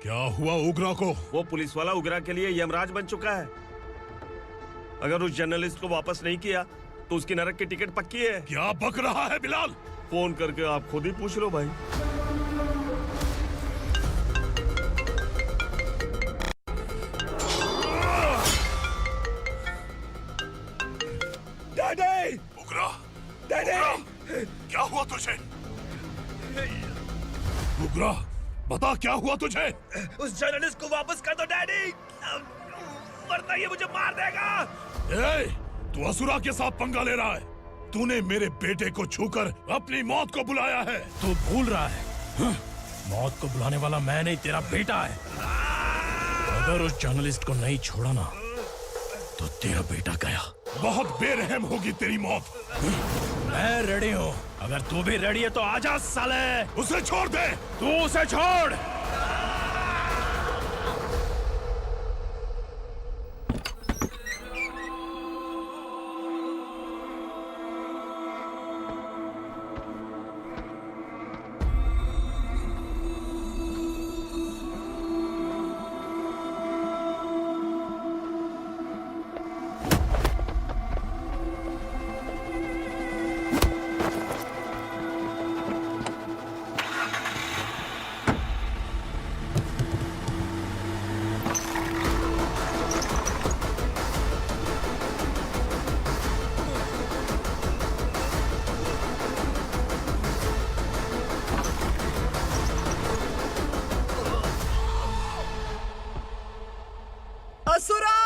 क्या हुआ उगरा को? वो पुलिस वाला उगरा के लिए यमराज बन चुका है। अगर उस जर्नलिस्ट को वापस नहीं किया तो उसकी नरक की टिकट पक्की है। क्या बक रहा है बिलाल? फोन करके आप खुद ही पूछ लो भाई। डैडी! उगरा! डैडी! क्या हुआ तुझे? उगरा, बता क्या हुआ तुझे? उस जर्नलिस्ट को वापस कर दो डैडी, वरना ये मुझे मार देगा। ए, तू असुरा के साथ पंगा ले रहा है। तूने मेरे बेटे को छूकर अपनी मौत को बुलाया है। तू भूल रहा है, मौत को बुलाने वाला मैं नहीं, तेरा बेटा है। अगर उस जर्नलिस्ट को नहीं छोड़ा ना तो तेरा बेटा गया। बहुत बेरहम होगी तेरी मौत। मैं रेडी हूँ, अगर तू भी रेडी है तो आजा साले। उसे छोड़ दे। तू उसे छोड़। असुरा!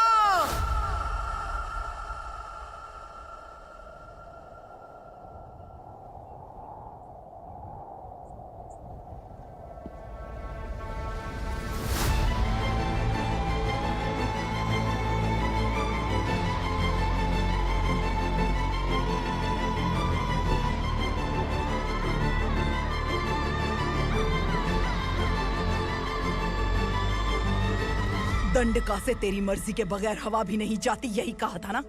दंडका से तेरी मर्जी के बगैर हवा भी नहीं जाती, यही कहा था ना?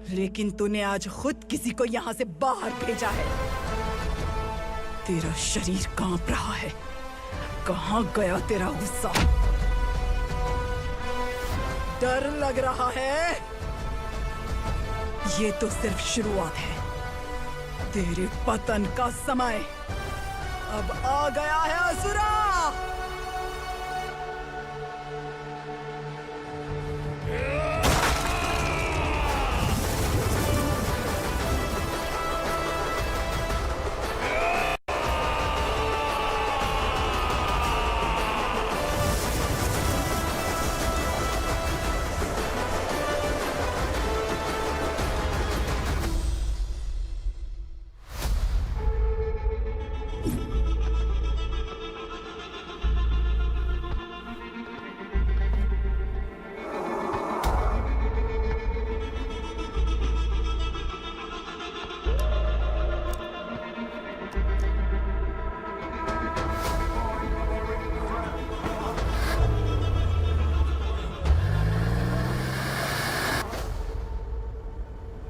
लेकिन तूने आज खुद किसी को यहाँ से बाहर भेजा है। तेरा शरीर कांप रहा है। कहाँ गया तेरा गुस्सा? डर लग रहा है? ये तो सिर्फ शुरुआत है। तेरे पतन का समय अब आ गया है असुरा।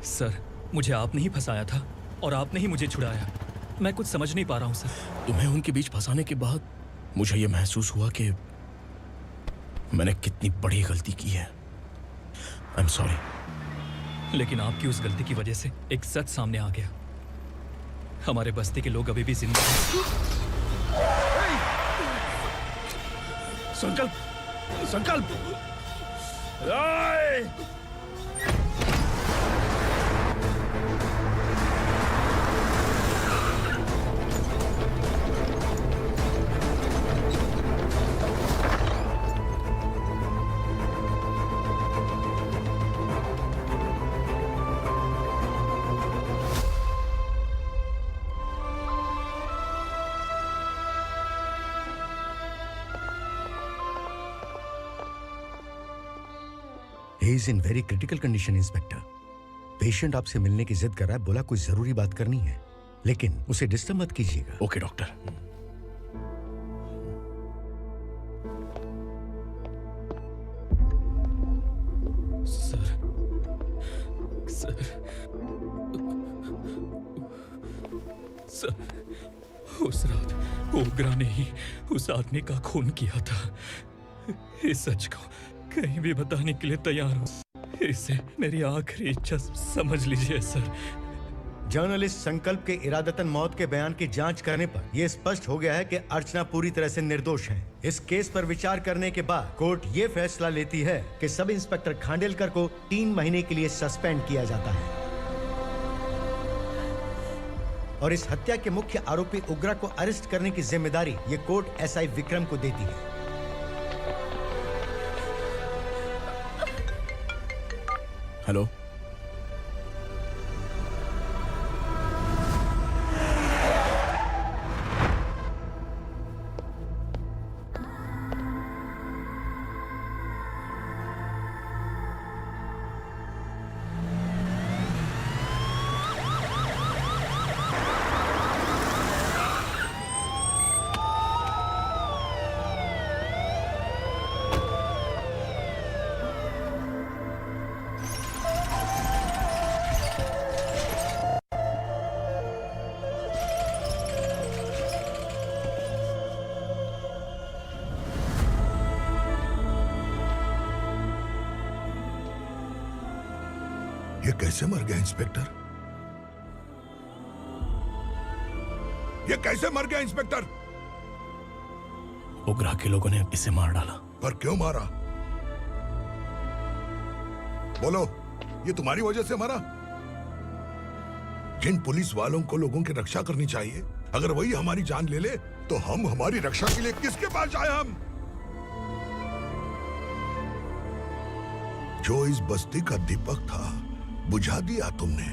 सर, मुझे आपने ही फंसाया था और आपने ही मुझे छुड़ाया। मैं कुछ समझ नहीं पा रहा हूँ सर। तुम्हें उनके बीच फंसाने के बाद मुझे यह महसूस हुआ कि मैंने कितनी बड़ी गलती की है। I am sorry. लेकिन आपकी उस गलती की वजह से एक सच सामने आ गया। हमारे बस्ती के लोग अभी भी जिंदा हैं। संकल्प, संकल्प! He is in very critical condition, inspector. Patient आपसे मिलने की जिद कर रहा है, बोला कुछ जरूरी बात करनी है, लेकिन उसे डिस्टर्ब मत कीजिएगा। Okay doctor. Sir, sir, sir, उस रात ओग्रा ने ही उस आदमी का खून किया था। इस सच को कहीं भी बताने के लिए तैयार हूँ। इसे मेरी आखिरी इच्छा समझ लीजिए सर। जर्नलिस्ट संकल्प के इरादतन मौत के बयान की जांच करने पर यह स्पष्ट हो गया है कि अर्चना पूरी तरह से निर्दोष है। इस केस पर विचार करने के बाद कोर्ट ये फैसला लेती है कि सब इंस्पेक्टर खांडेलकर को 3 महीने के लिए सस्पेंड किया जाता है और इस हत्या के मुख्य आरोपी उग्रा को अरेस्ट करने की जिम्मेदारी ये कोर्ट एसआई विक्रम को देती है। हेलो, ये कैसे मर गया इंस्पेक्टर? ये कैसे मर गया इंस्पेक्टर? उग्रा के लोगों ने इसे मार डाला। पर क्यों मारा? बोलो, ये तुम्हारी वजह से मरा? जिन पुलिस वालों को लोगों की रक्षा करनी चाहिए, अगर वही हमारी जान ले ले तो हम हमारी रक्षा के लिए किसके पास जाए? हम जो इस बस्ती का दीपक था बुझा दिया तुमने।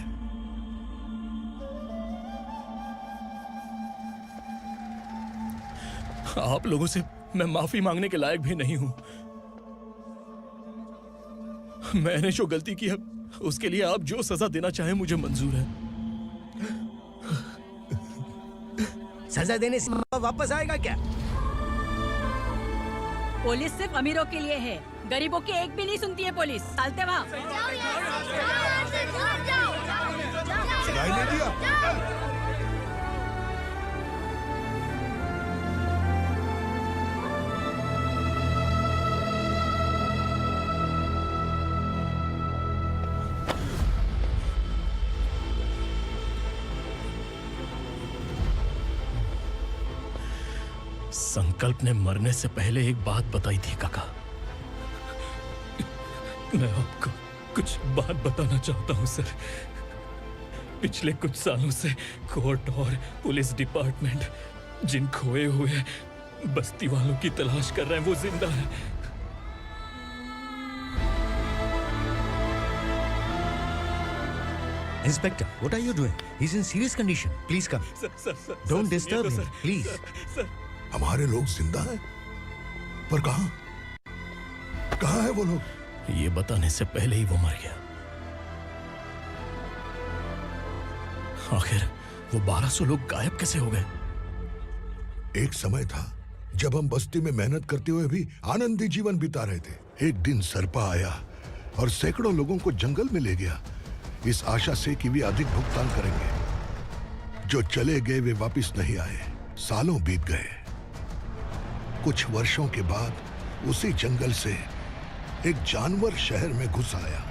आप लोगों से मैं माफी मांगने के लायक भी नहीं हूं। मैंने जो गलती की है उसके लिए आप जो सजा देना चाहें मुझे मंजूर है। सजा देने से वापस आएगा क्या? पुलिस सिर्फ अमीरों के लिए है, गरीबों की एक भी नहीं सुनती है पुलिस। चलते वहाँ। सुनाई नहीं दिया? संकल्प ने मरने से पहले एक बात बताई थी काका। मैं आपको कुछ बात बताना चाहता हूं सर। पिछले कुछ सालों से कोर्ट और पुलिस डिपार्टमेंट जिन खोए हुए बस्ती वालों की तलाश कर रहे हैं वो जिंदा है। Inspector, what are you doing? He's in serious condition. Please come. Don't disturb him, please. हमारे लोग जिंदा हैं? पर कहां? कहां है वो लोग? ये बताने से पहले ही वो मर गया। आखिर वो 1200 लोग गायब कैसे हो गए? एक समय था जब हम बस्ती में मेहनत करते हुए भी आनंदी जीवन बिता रहे थे। एक दिन सरपा आया और सैकड़ों लोगों को जंगल में ले गया, इस आशा से कि वे अधिक भुगतान करेंगे। जो चले गए वे वापस नहीं आए। सालों बीत गए। कुछ वर्षों के बाद उसी जंगल से एक जानवर शहर में घुस आया।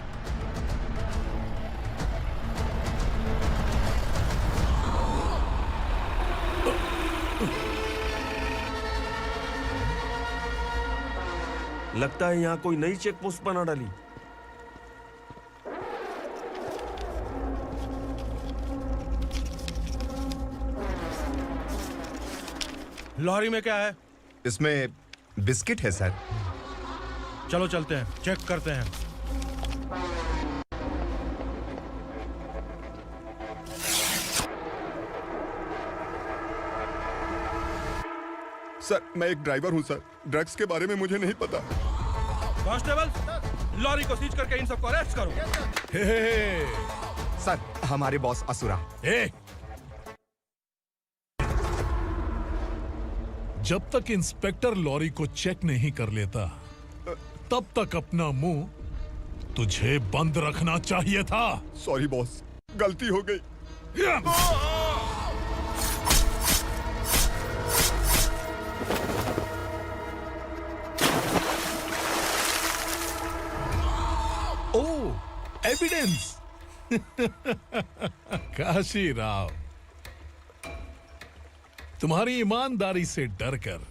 लगता है यहाँ कोई नई चेक पोस्ट बना डाली। लॉरी में क्या है? इसमें बिस्किट है सर। चलो चलते हैं, चेक करते हैं। सर, मैं एक ड्राइवर हूं सर। ड्रग्स के बारे में मुझे नहीं पता। कांस्टेबल, लॉरी को सीज करके इन सबको अरेस्ट करो। सर, हमारे बॉस असुरा। जब तक इंस्पेक्टर लॉरी को चेक नहीं कर लेता तब तक अपना मुंह तुझे बंद रखना चाहिए था। सॉरी बॉस, गलती हो गई। एविडेंस। काशी राव, तुम्हारी ईमानदारी से डरकर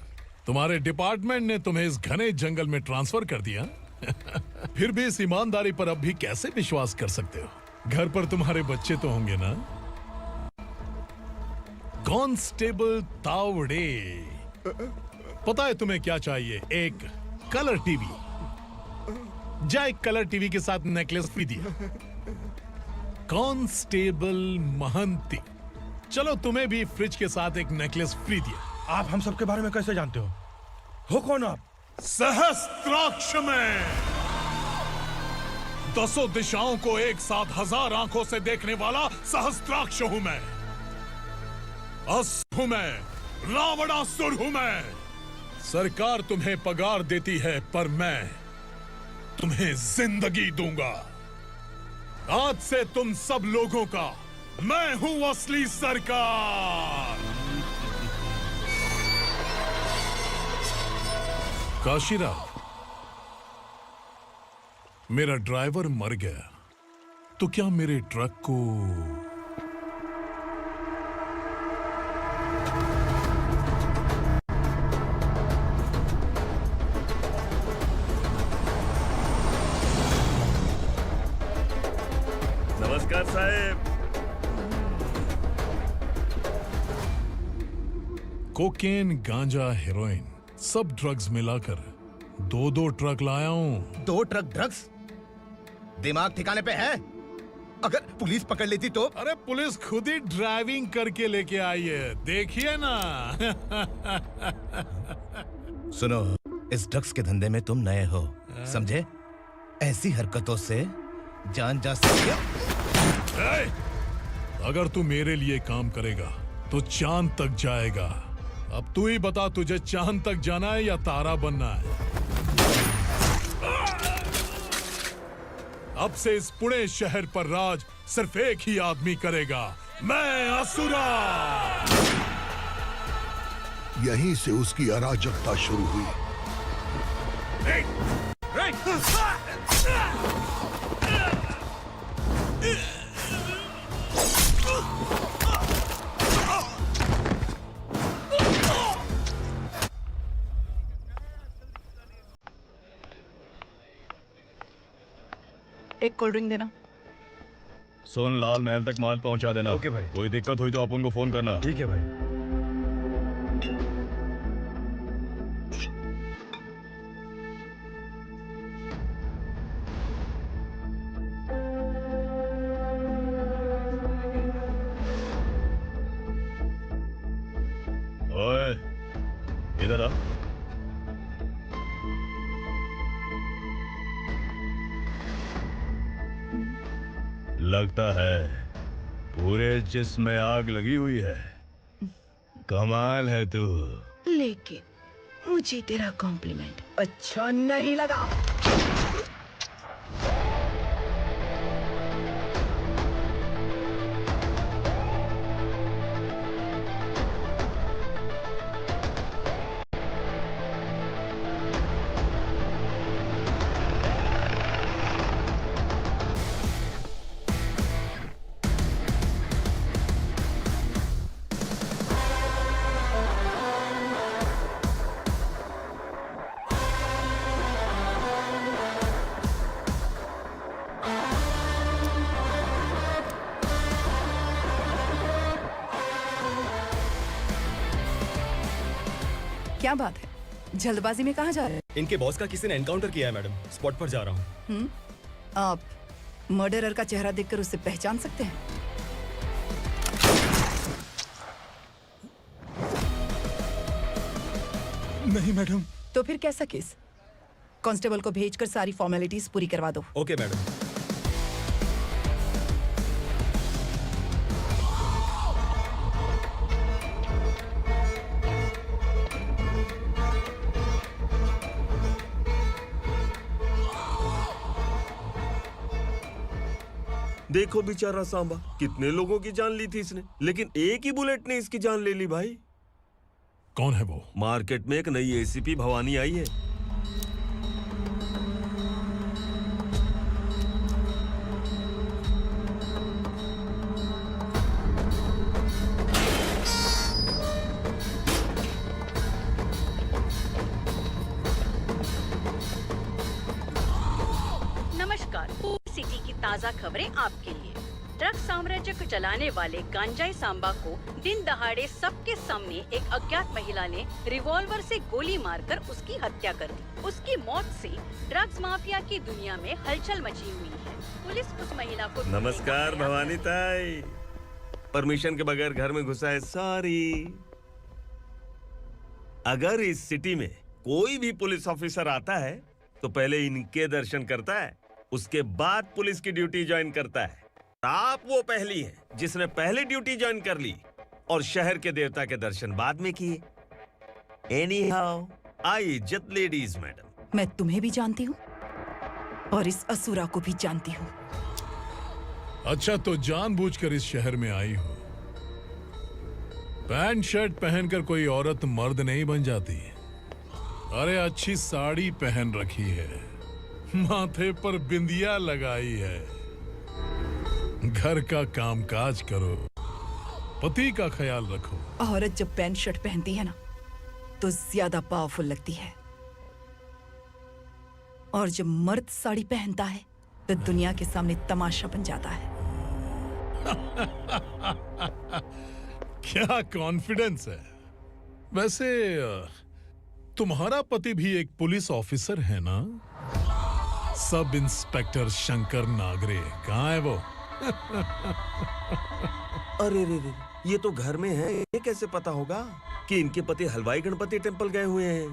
तुम्हारे डिपार्टमेंट ने तुम्हें इस घने जंगल में ट्रांसफर कर दिया। फिर भी इस ईमानदारी पर अब भी कैसे विश्वास कर सकते हो? घर पर तुम्हारे बच्चे तो होंगे ना? कांस्टेबल तावड़े, पता है तुम्हें क्या चाहिए? एक कलर टीवी। जा एक कलर टीवी के साथ नेकलेस फ्री दिया। कांस्टेबल महंती, चलो तुम्हें भी फ्रिज के साथ एक नेकलेस फ्री दिया। आप हम सबके बारे में कैसे जानते हो कौन आप? सहस्त्राक्ष में 10 दिशाओं को एक साथ 1000 आंखों से देखने वाला सहस्त्राक्ष हूं मैं। असुर हूं मैं, रावणासुर हूं मैं। सरकार तुम्हें पगार देती है, पर मैं तुम्हें जिंदगी दूंगा। आज से तुम सब लोगों का मैं हूं असली सरकार। काशीराव, मेरा ड्राइवर मर गया, तो क्या मेरे ट्रक को नमस्कार साहब। कोकेन, गांजा, हेरोइन, सब ड्रग्स मिलाकर 2 ट्रक लाया हूं। 2 ट्रक ड्रग्स? दिमाग ठिकाने पे है? अगर पुलिस पकड़ लेती तो? अरे पुलिस खुद ही ड्राइविंग करके लेके आई है, देखिए ना। सुनो, इस ड्रग्स के धंधे में तुम नए हो, समझे? ऐसी हरकतों से जान जा सकती है। अगर तू मेरे लिए काम करेगा तो चांद तक जाएगा। अब तू ही बता, तुझे चांद तक जाना है या तारा बनना है? अब से इस पुणे शहर पर राज सिर्फ एक ही आदमी करेगा, मैं असुरा। यहीं से उसकी अराजकता शुरू हुई। एक कोल्ड ड्रिंक देना। सोनलाल महल तक माल पहुंचा देना। ओके भाई। कोई दिक्कत हुई तो आप उनको फोन करना। ठीक है भाई। ओए, इधर आ। लगता है पूरे जिस्म में आग लगी हुई है। कमाल है तू। लेकिन मुझे तेरा कॉम्प्लीमेंट अच्छा नहीं लगा। क्या बात है, जल्दबाजी में कहाँ जा रहे हैं? इनके बॉस का किसी ने एनकाउंटर किया है मैडम, स्पॉट पर जा रहा हूँ। आप मर्डरर का चेहरा देखकर उसे पहचान सकते हैं? नहीं मैडम। तो फिर कैसा केस? कांस्टेबल को भेजकर सारी फॉर्मेलिटीज पूरी करवा दो। Okay madam. देखो बेचारा सांबा, कितने लोगों की जान ली थी इसने, लेकिन एक ही बुलेट ने इसकी जान ले ली भाई। कौन है वो? मार्केट में एक नई एसीपी भवानी आई है। ताज़ा खबरें आपके लिए। ड्रग्स साम्राज्य को चलाने वाले गांजाई सांबा को दिन दहाड़े सबके सामने एक अज्ञात महिला ने रिवॉल्वर से गोली मारकर उसकी हत्या कर दी। उसकी मौत से ड्रग्स माफिया की दुनिया में हलचल मची हुई है। पुलिस उस महिला को नमस्कार भवानी ताई। परमिशन के बगैर घर में घुसा है, सॉरी। अगर इस सिटी में कोई भी पुलिस ऑफिसर आता है तो पहले इनके दर्शन करता है, उसके बाद पुलिस की ड्यूटी ज्वाइन करता है। आप वो पहली हैं जिसने पहले ड्यूटी ज्वाइन कर ली और शहर के देवता के दर्शन बाद में किए। एनीहाउ, आई इज्जत लेडीज मैडम। मैं तुम्हें भी जानती हूँ और इस असुरा को भी जानती हूँ। अच्छा, तो जानबूझकर इस शहर में आई हो। पैंट शर्ट पहनकर कोई औरत मर्द नहीं बन जाती। अरे अच्छी साड़ी पहन रखी है, माथे पर बिंदिया लगाई है, घर का कामकाज करो, पति का ख्याल रखो। औरत जब पैंट शर्ट पहनती है ना तो ज्यादा पावरफुल लगती है, और जब मर्द साड़ी पहनता है तो दुनिया के सामने तमाशा बन जाता है। क्या कॉन्फिडेंस है। वैसे तुम्हारा पति भी एक पुलिस ऑफिसर है ना? Sub inspector Shankar Nagare. कहाँ है वो? अरे रे रे, ये तो घर में है। ये कैसे पता होगा कि इनके पति हलवाई गणपति टेम्पल गए हुए हैं?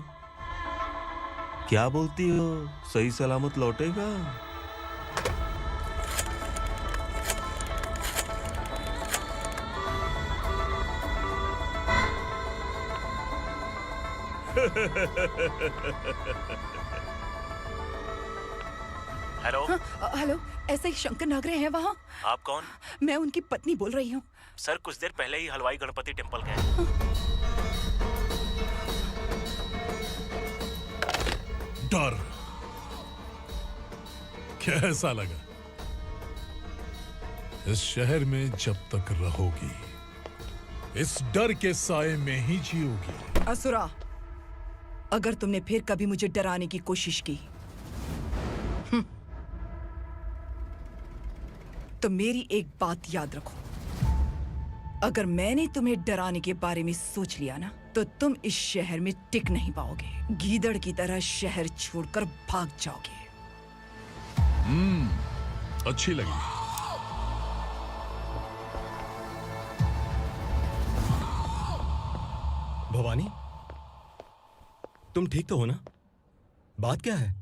क्या बोलती हो, सही सलामत लौटेगा? हेलो। हेलो, ऐसे ही शंकर नागरे हैं वहाँ? आप कौन? मैं उनकी पत्नी बोल रही हूँ। सर कुछ देर पहले ही हलवाई गणपति टेम्पल गए। डर कैसा लगा? इस शहर में जब तक रहोगी इस डर के साए में ही जियोगी। असुरा, अगर तुमने फिर कभी मुझे डराने की कोशिश की तो मेरी एक बात याद रखो, अगर मैंने तुम्हें डराने के बारे में सोच लिया ना तो तुम इस शहर में टिक नहीं पाओगे। गीदड़ की तरह शहर छोड़कर भाग जाओगे। अच्छी लगी। भवानी, तुम ठीक तो हो ना? बात क्या है?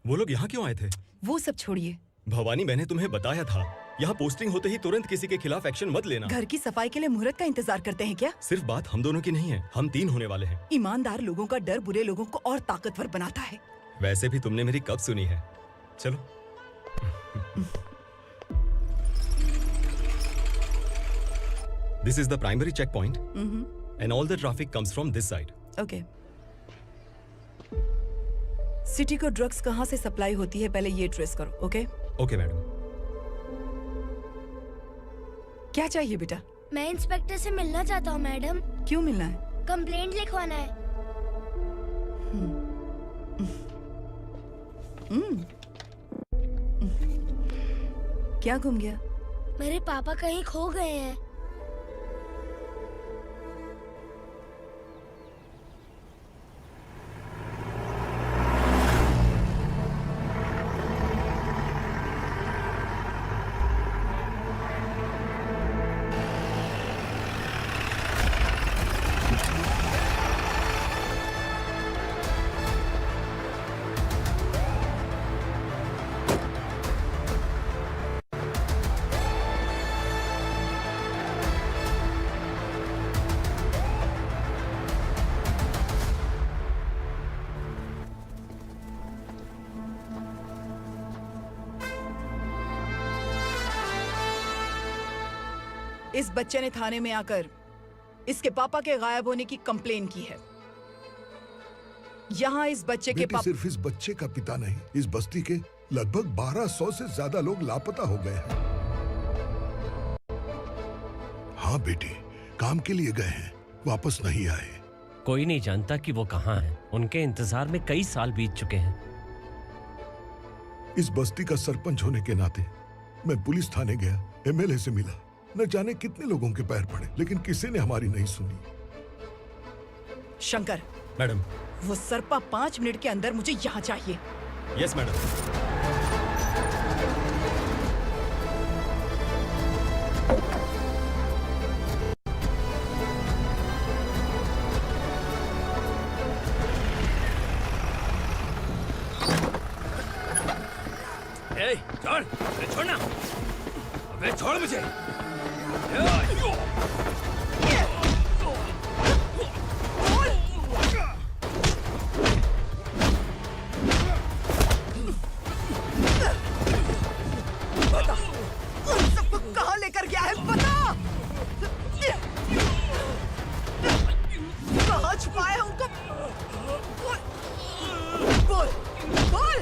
वो लोग यहाँ क्यों आए थे? वो सब छोड़िए भवानी, मैंने तुम्हें बताया था यहाँ पोस्टिंग होते ही तुरंत किसी के खिलाफ एक्शन मत लेना। घर की सफाई के लिए मुहूर्त का इंतजार करते हैं क्या? सिर्फ बात हम दोनों की नहीं है, हम 3 होने वाले हैं। ईमानदार लोगों का डर बुरे लोगों को और ताकतवर बनाता है। वैसे भी तुमने मेरी कब सुनी है। चलो। This is the primary checkpoint, and all the traffic comes from this side. Okay. City को ड्रग्स कहाँ से सप्लाई होती है पहले ये ट्रेस करो, ओके? Okay madam. क्या चाहिए बेटा? मैं इंस्पेक्टर से मिलना चाहता हूँ मैडम। क्यों मिलना है? कंप्लेंट लिखवाना है। क्या घूम गया? मेरे पापा कहीं खो गए हैं। इस बच्चे ने थाने में आकर इसके पापा के गायब होने की कंप्लेन की है। यहाँ इस बच्चे के पापा सिर्फ इस बच्चे का पिता नहीं, इस बस्ती के लगभग 1200 से ज्यादा लोग लापता हो गए हैं। हाँ बेटी, काम के लिए गए हैं, वापस नहीं आए। कोई नहीं जानता कि वो कहाँ हैं। उनके इंतजार में कई साल बीत चुके हैं। इस बस्ती का सरपंच होने के नाते मैं पुलिस थाने गया, एमएलए से मिला, न जाने कितने लोगों के पैर पड़े, लेकिन किसी ने हमारी नहीं सुनी। शंकर, मैडम। वो सरपा 5 मिनट के अंदर मुझे यहाँ चाहिए। Yes madam. ए, छोड़, अबे छोड़ना, अबे छोड़ मुझे। बता, उन सबको कहाँ लेकर गया है, बता। कहाँ छुपाया है उनको? बोल, बोल,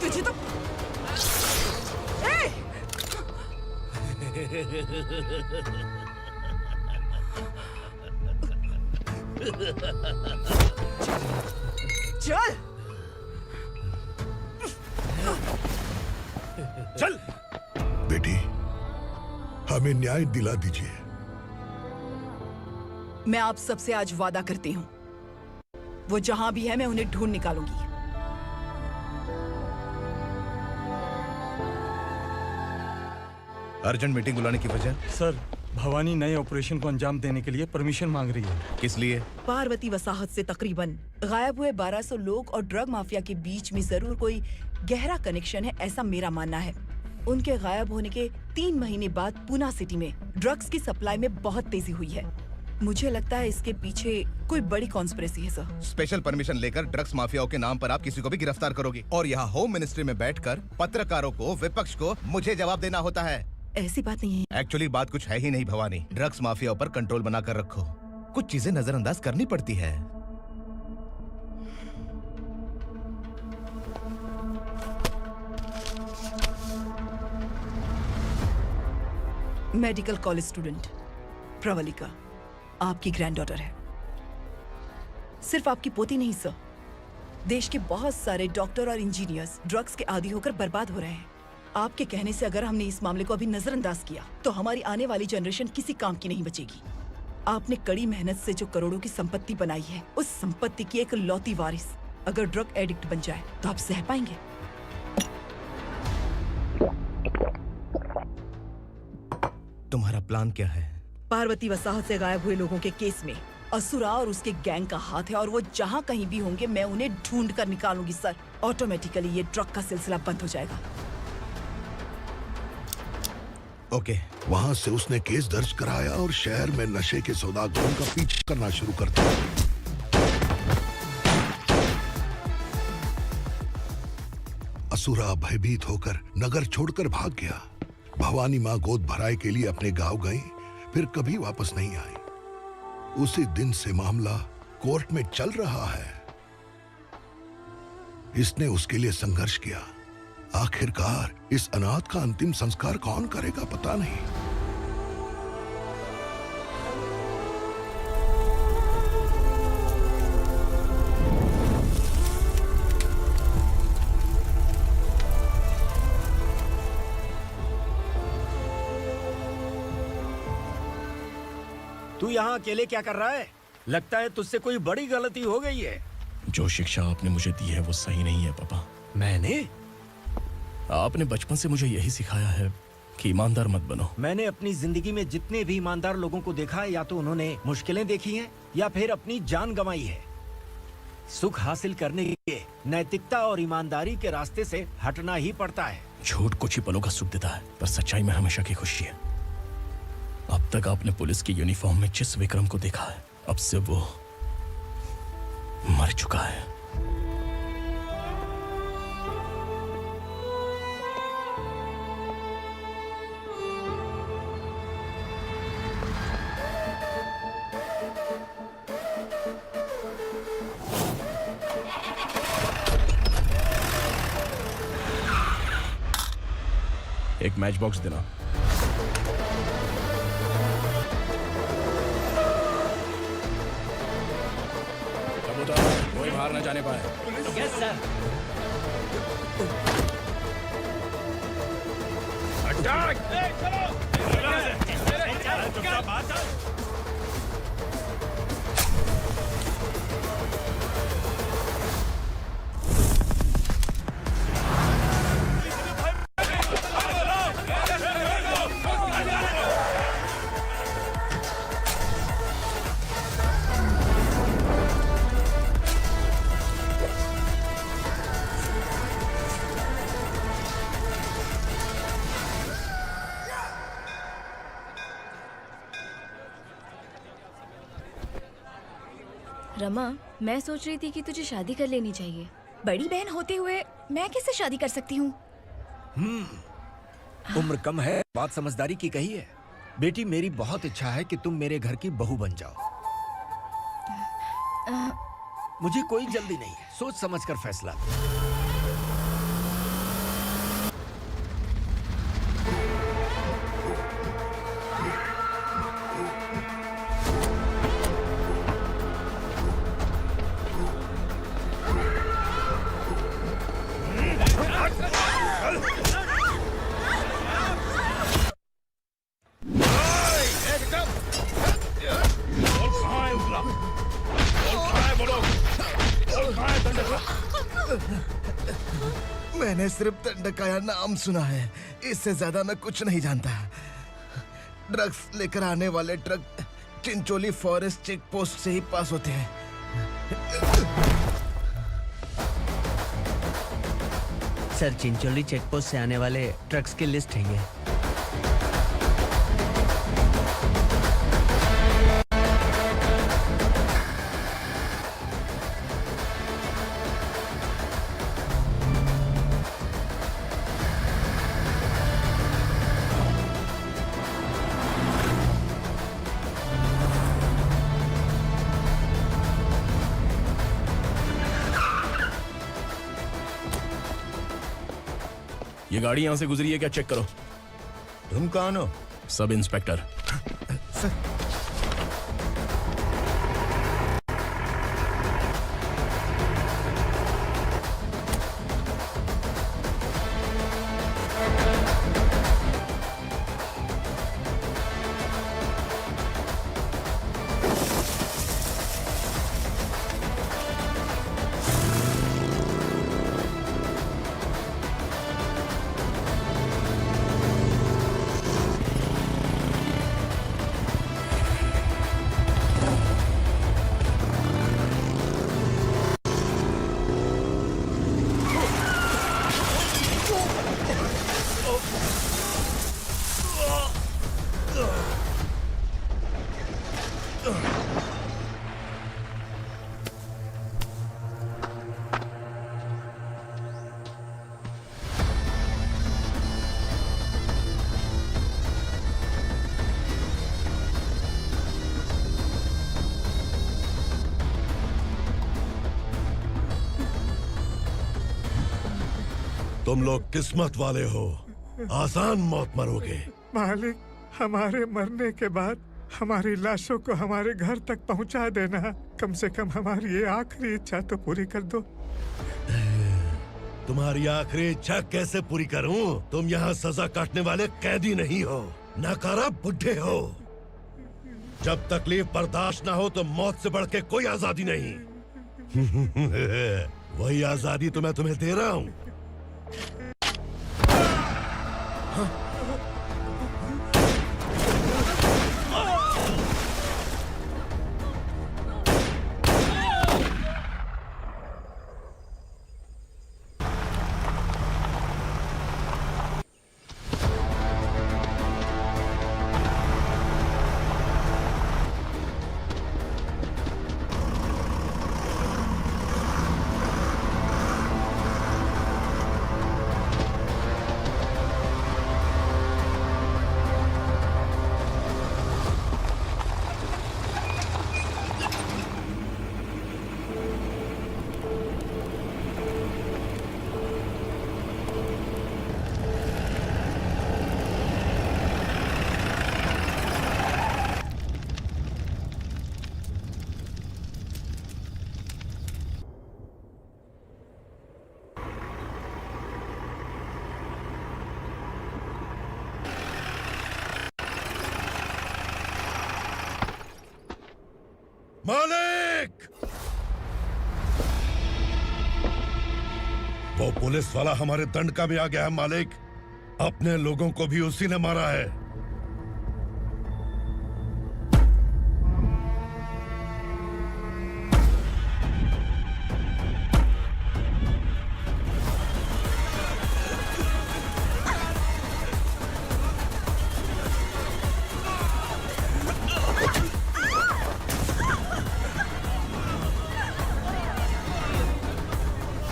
तुझे तो चल चल बेटी, हमें न्याय दिला दीजिए। मैं आप सबसे आज वादा करती हूँ, वो जहां भी है मैं उन्हें ढूंढ निकालूंगी। अर्जेंट मीटिंग बुलाने की वजह? सर, भवानी नए ऑपरेशन को अंजाम देने के लिए परमिशन मांग रही है। किस लिए? पार्वती वसाहत से तकरीबन गायब हुए 1200 लोग और ड्रग माफिया के बीच में जरूर कोई गहरा कनेक्शन है, ऐसा मेरा मानना है। उनके गायब होने के 3 महीने बाद पूना सिटी में ड्रग्स की सप्लाई में बहुत तेजी हुई है। मुझे लगता है इसके पीछे कोई बड़ी कॉन्स्पिरेसी है सर। स्पेशल परमिशन लेकर ड्रग्स माफियाओं के नाम पर आप किसी को भी गिरफ्तार करोगे और यहाँ होम मिनिस्ट्री में बैठकर पत्रकारों को, विपक्ष को मुझे जवाब देना होता है। ऐसी बात नहीं है। एक्चुअली बात कुछ है ही नहीं भवानी। ड्रग्स माफियाओं पर कंट्रोल बनाकर रखो। कुछ चीजें नजरअंदाज करनी पड़ती है। मेडिकल कॉलेज स्टूडेंट प्रवलिका आपकी ग्रैंडडॉटर है। सिर्फ आपकी पोती नहीं सर, देश के बहुत सारे डॉक्टर और इंजीनियर्स ड्रग्स के आदी होकर बर्बाद हो रहे हैं। आपके कहने से अगर हमने इस मामले को अभी नजरअंदाज किया तो हमारी आने वाली जनरेशन किसी काम की नहीं बचेगी। आपने कड़ी मेहनत से जो करोड़ों की संपत्ति बनाई है, उस संपत्ति की एक लौती वारिस अगर ड्रग एडिक्ट बन जाए तो आप सह पाएंगे? तुम्हारा प्लान क्या है? पार्वती वसाहत से गायब हुए लोगों के केस में असुरा और उसके गैंग का हाथ है और वो जहाँ कहीं भी होंगे मैं उन्हें ढूंढ कर निकालूंगी सर। ऑटोमेटिकली ये ड्रग का सिलसिला बंद हो जाएगा। ओके। वहाँ से उसने केस दर्ज कराया और शहर में नशे के सौदागरों का पीछा करना शुरू कर दिया। असुरा भयभीत होकर नगर छोड़कर भाग गया। भवानी माँ गोद भराई के लिए अपने गांव गई, फिर कभी वापस नहीं आई। उसी दिन से मामला कोर्ट में चल रहा है। इसने उसके लिए संघर्ष किया। आखिरकार इस अनाथ का अंतिम संस्कार कौन करेगा पता नहीं। तू यहाँ अकेले क्या कर रहा है? लगता है तुझसे कोई बड़ी गलती हो गई है। जो शिक्षा आपने मुझे दी है वो सही नहीं है पापा। मैंने? आपने बचपन से मुझे यही सिखाया है कि ईमानदार मत बनो। मैंने अपनी जिंदगी में जितने भी ईमानदार लोगों को देखा है, या तो उन्होंने मुश्किलें देखी हैं या फिर अपनी जान गंवाई है। सुख हासिल करने के लिए नैतिकता और ईमानदारी के रास्ते से हटना ही पड़ता है। झूठ कुछ ही पलों का सुख देता है, पर सच्चाई में हमेशा की खुशी है। अब तक आपने पुलिस की यूनिफॉर्म में जिस विक्रम को देखा है, अब से वो मर चुका है। एक मैच बॉक्स देना। कोई बाहर न जाने पाए। Yes sir. हट रमा, मैं सोच रही थी कि तुझे शादी कर लेनी चाहिए। बड़ी बहन होते हुए मैं कैसे शादी कर सकती हूँ? उम्र कम है, बात समझदारी की कही है। बेटी, मेरी बहुत इच्छा है कि तुम मेरे घर की बहू बन जाओ। मुझे कोई जल्दी नहीं है, सोच समझ कर फैसला। मैंने सिर्फ दंडकाया नाम सुना है, इससे ज्यादा मैं कुछ नहीं जानता। ड्रग्स लेकर आने वाले truck Chincholi forest check post से ही पास होते हैं। सर, चिंचोली चेक पोस्ट से आने वाले ट्रक्स की लिस्ट है ये। ये गाड़ी यहां से गुजरी है क्या, चेक करो। तुम कौन हो? Sub inspector. तुम लोग किस्मत वाले हो, आसान मौत मरोगे। मालिक, हमारे मरने के बाद हमारी लाशों को हमारे घर तक पहुंचा देना। कम से कम हमारी ये आखिरी इच्छा तो पूरी कर दो। तुम्हारी आखिरी इच्छा कैसे पूरी करूं? तुम यहाँ सजा काटने वाले कैदी नहीं हो, नकारा बुढ़े हो। जब तकलीफ बर्दाश्त ना हो तो मौत से बढ़ के कोई आजादी नहीं। वही आजादी तो मैं तुम्हें दे रहा हूँ। मालिक! वो पुलिस वाला हमारे दंड का भी आ गया है मालिक। अपने लोगों को भी उसी ने मारा है।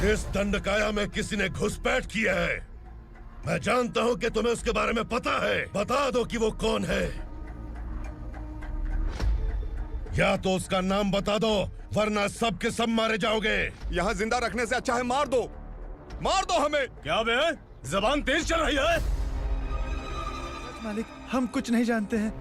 इस दंडकाया में किसी ने घुसपैठ किया है। मैं जानता हूं कि तुम्हें उसके बारे में पता है। बता दो कि वो कौन है, या तो उसका नाम बता दो, वरना सब के सब मारे जाओगे। यहाँ जिंदा रखने से अच्छा है मार दो हमें। क्या बे? जबान तेज चल रही है। मालिक, हम कुछ नहीं जानते हैं।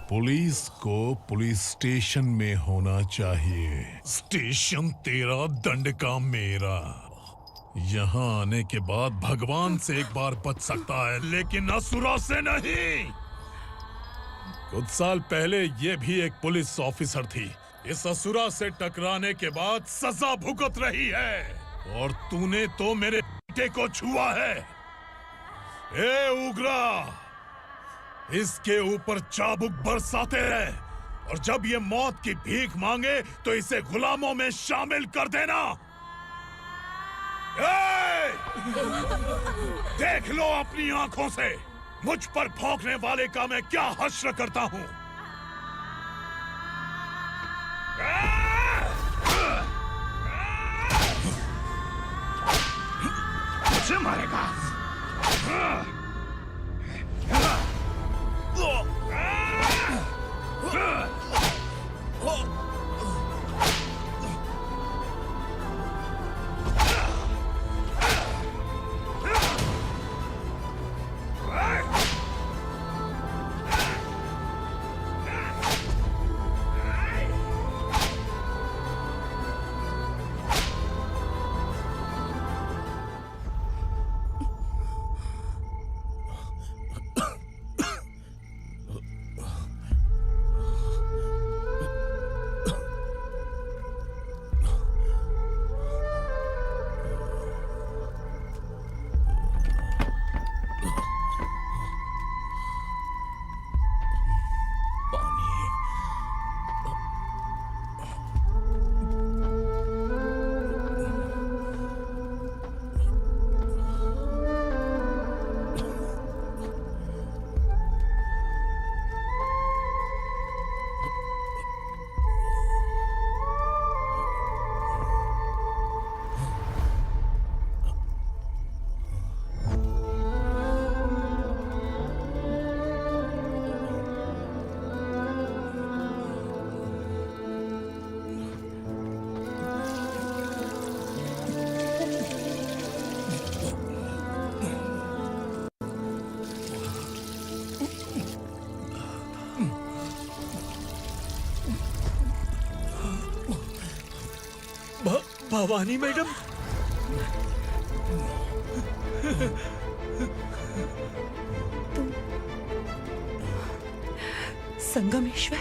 पुलिस को पुलिस स्टेशन में होना चाहिए। स्टेशन तेरा, दंड का मेरा। यहाँ आने के बाद भगवान से एक बार बच सकता है, लेकिन असुरा से नहीं। कुछ साल पहले ये भी एक पुलिस ऑफिसर थी। इस असुरा से टकराने के बाद सजा भुगत रही है, और तूने तो मेरे बेटे को छुआ है। ए उग्रा, इसके ऊपर चाबुक बरसाते रहे, और जब ये मौत की भीख मांगे तो इसे गुलामों में शामिल कर देना। देख लो अपनी आंखों से मुझ पर भौंकने वाले का मैं क्या हश्र करता हूँ। मुझे मारेगा। भवानी मैडम, संगमेश्वर,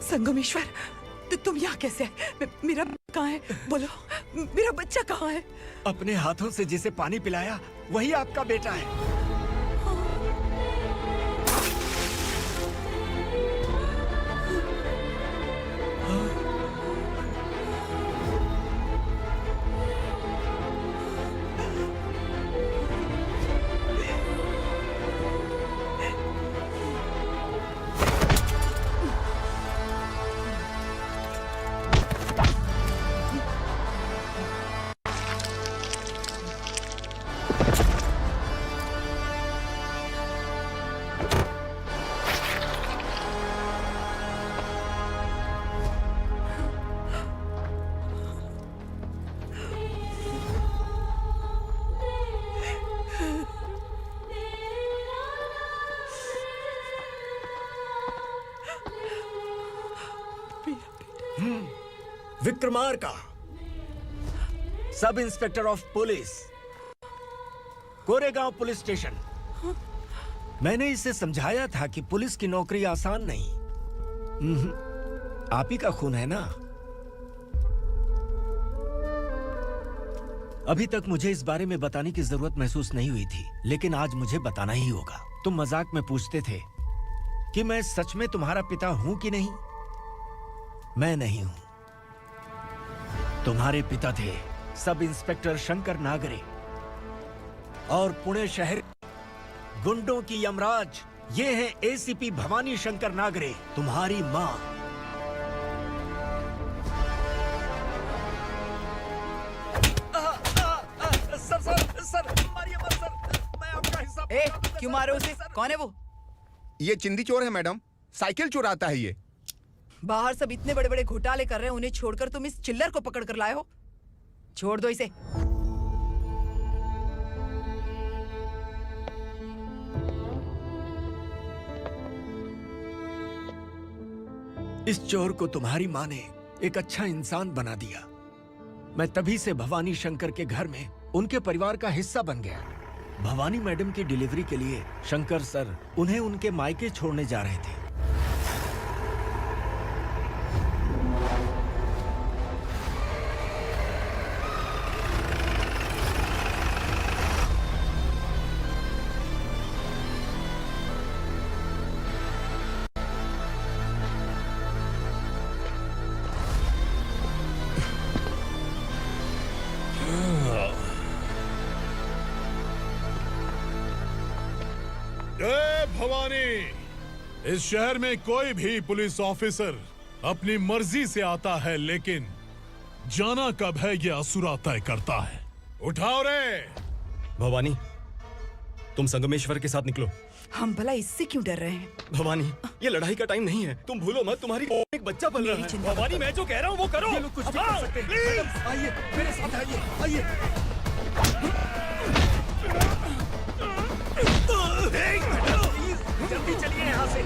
संगमेश्वर, तुम यहाँ कैसे आए? मेरा कहाँ है? बोलो, मेरा बच्चा कहाँ है? अपने हाथों से जिसे पानी पिलाया वही आपका बेटा है। Vikramarka, sub inspector of police, Koregaon police station. मैंने इसे समझाया था कि पुलिस की नौकरी आसान नहीं। आप ही का खून है ना। अभी तक मुझे इस बारे में बताने की जरूरत महसूस नहीं हुई थी, लेकिन आज मुझे बताना ही होगा। तुम मजाक में पूछते थे कि मैं सच में तुम्हारा पिता हूं कि नहीं। मैं नहीं हूं। तुम्हारे पिता थे सब इंस्पेक्टर शंकर नागरे, और पुणे शहर गुंडों की यमराज ये है एसीपी भवानी शंकर नागरे, तुम्हारी मां। सर, मारिए मत सर, मैं आपका हिस्सा। क्यों मारे उसे? कौन है वो? ये चिंदी चोर है मैडम, साइकिल चुराता है ये। बाहर सब इतने बड़े बड़े घोटाले कर रहे हैं, उन्हें छोड़कर तुम इस चिल्लर को पकड़ कर लाए हो। छोड़ दो इसे। इस चोर को तुम्हारी मां ने एक अच्छा इंसान बना दिया। मैं तभी से भवानी शंकर के घर में उनके परिवार का हिस्सा बन गया। भवानी मैडम की डिलीवरी के लिए शंकर सर उन्हें उनके मायके छोड़ने जा रहे थे। भवानी, इस शहर में कोई भी पुलिस ऑफिसर अपनी मर्जी से आता है, लेकिन जाना कब है ये असुरा तय करता है। उठाओ रे। भवानी, तुम संगमेश्वर के साथ निकलो। हम भला इससे क्यों डर रहे हैं? भवानी, ये लड़ाई का टाइम नहीं है। तुम भूलो मत, तुम्हारी एक बच्चा पल रहा है। भवानी, मैं जो कह रहा हूँ वो करो। ये लोग कुछ भी कर सकते हैं। आइए मेरे साथ, आइए। जल्दी चलिए यहाँ से।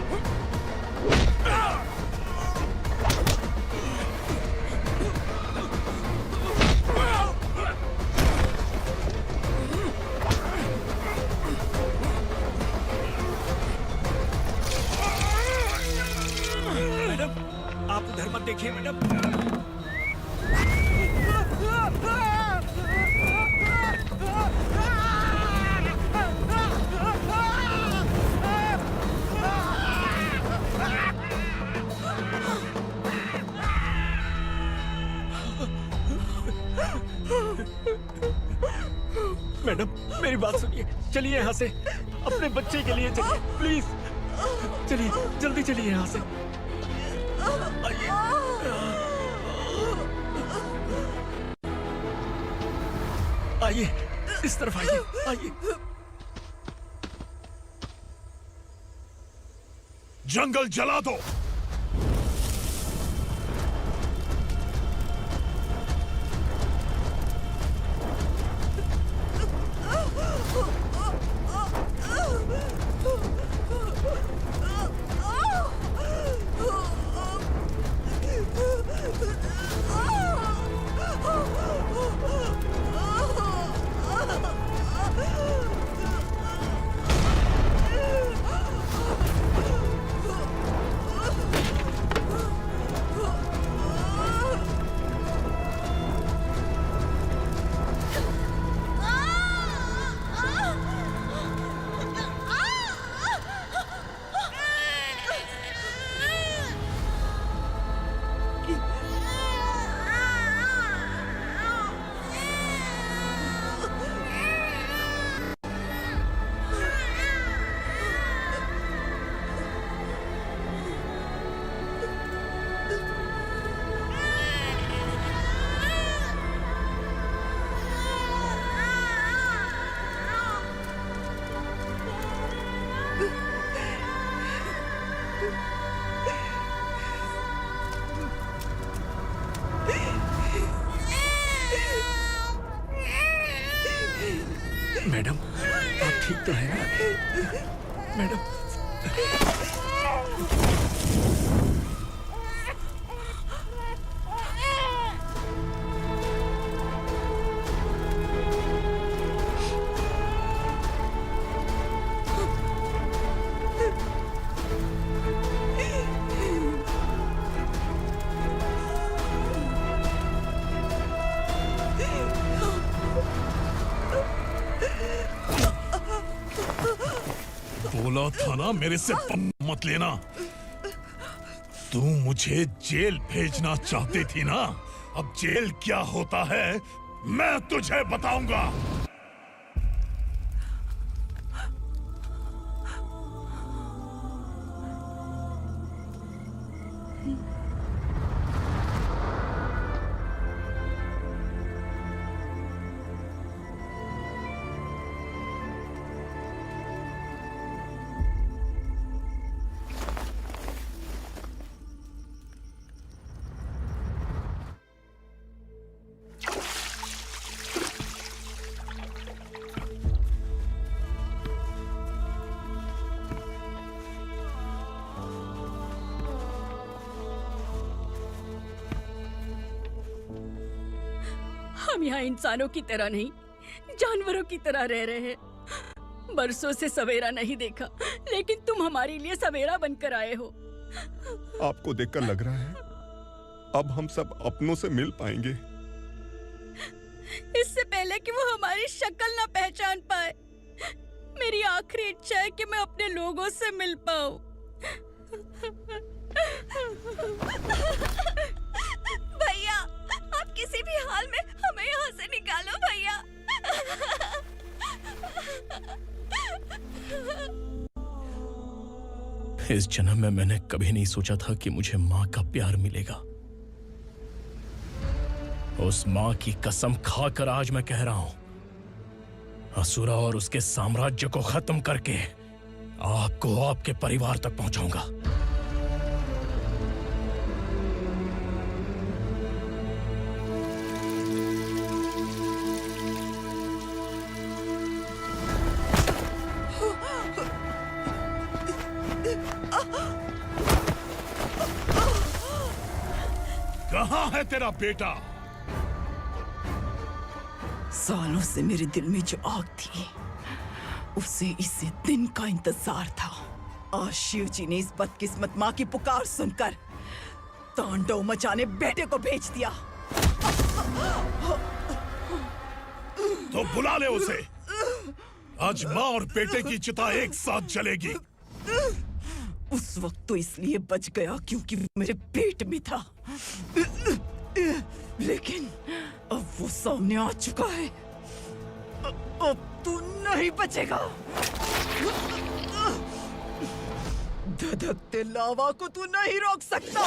मैडम, आप उधर मत देखिए मैडम। मैडम, मेरी बात सुनिए। चलिए यहाँ से, अपने बच्चे के लिए चलिए, प्लीज। चलिए, जल्दी चलिए यहाँ से। आइए। आइए, इस तरफ आइए, आइए। जंगल जला दो। मैडम, आप ठीक तो हैं ना? मैडम, बोला था ना मेरे से पंगा मत लेना। तू मुझे जेल भेजना चाहती थी ना, अब जेल क्या होता है मैं तुझे बताऊंगा। हम यहाँ इंसानों की तरह नहीं, जानवरों की तरह रह रहे हैं। बरसों से सवेरा नहीं देखा, लेकिन तुम हमारे लिए सवेरा बनकर आए हो। आपको देखकर लग रहा है अब हम सब अपनों से मिल पाएंगे। इससे पहले कि वो हमारी शक्ल ना पहचान पाए, मेरी आखिरी इच्छा है कि मैं अपने लोगों से मिल पाऊं। भैया, आप किसी भी हाल में हमें यहाँ से निकालो भैया। इस जन्म में मैंने कभी नहीं सोचा था कि मुझे माँ का प्यार मिलेगा। उस माँ की कसम खाकर आज मैं कह रहा हूं, असुरा और उसके साम्राज्य को खत्म करके आपको आपके परिवार तक पहुंचाऊंगा। कहाँ है तेरा बेटा? सालों से मेरे दिल में जो आग थी, उसे इसी दिन का इंतजार था। आज शिव जी ने इस बदकिस्मत माँ की पुकार सुनकर तांडव मचाने बेटे को भेज दिया। तो बुला ले उसे। आज माँ और बेटे की चिता एक साथ जलेगी। उस वक्त तो इसलिए बच गया क्योंकि वो मेरे पेट में था, लेकिन अब वो सामने आ चुका है। अब तू नहीं बचेगा। धधकते लावा को तू नहीं रोक सकता।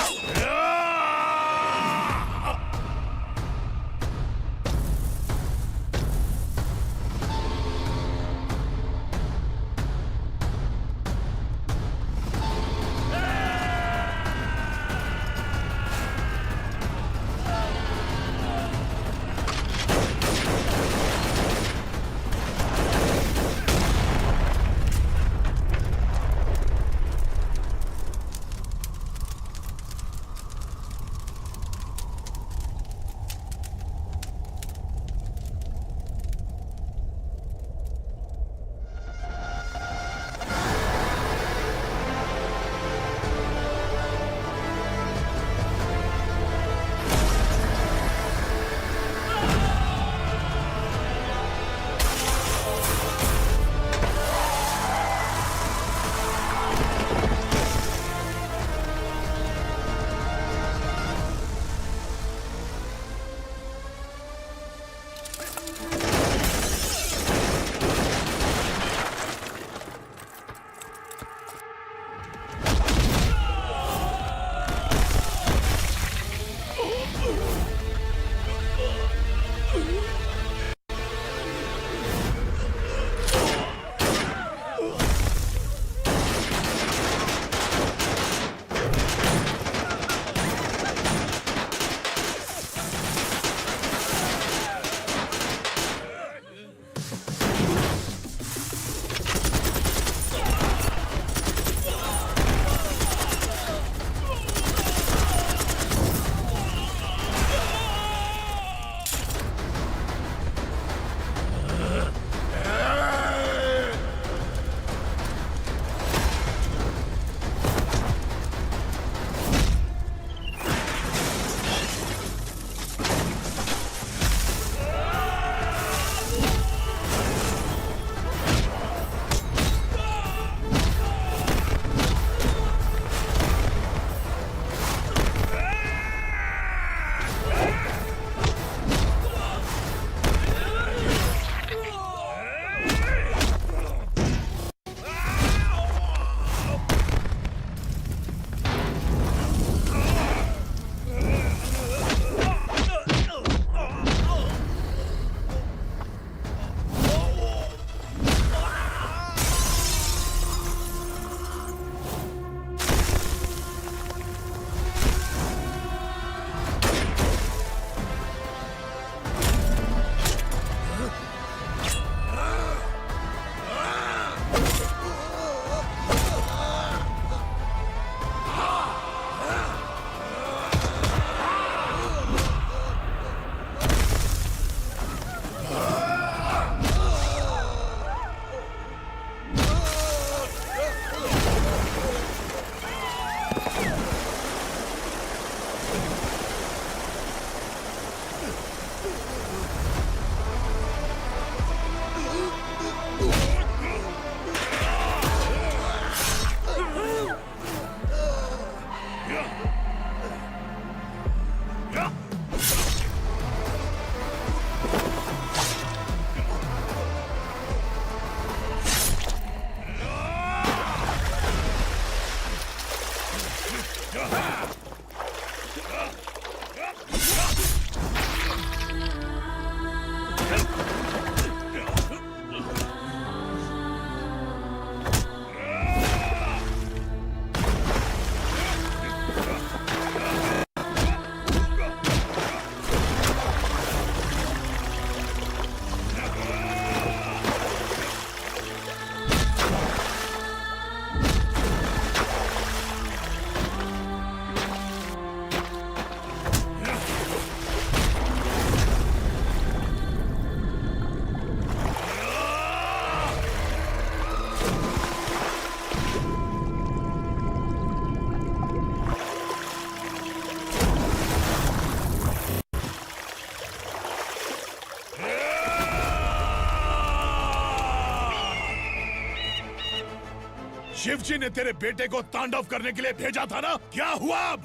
शिव जी ने तेरे बेटे को तांडव करने के लिए भेजा था ना, क्या हुआ अब?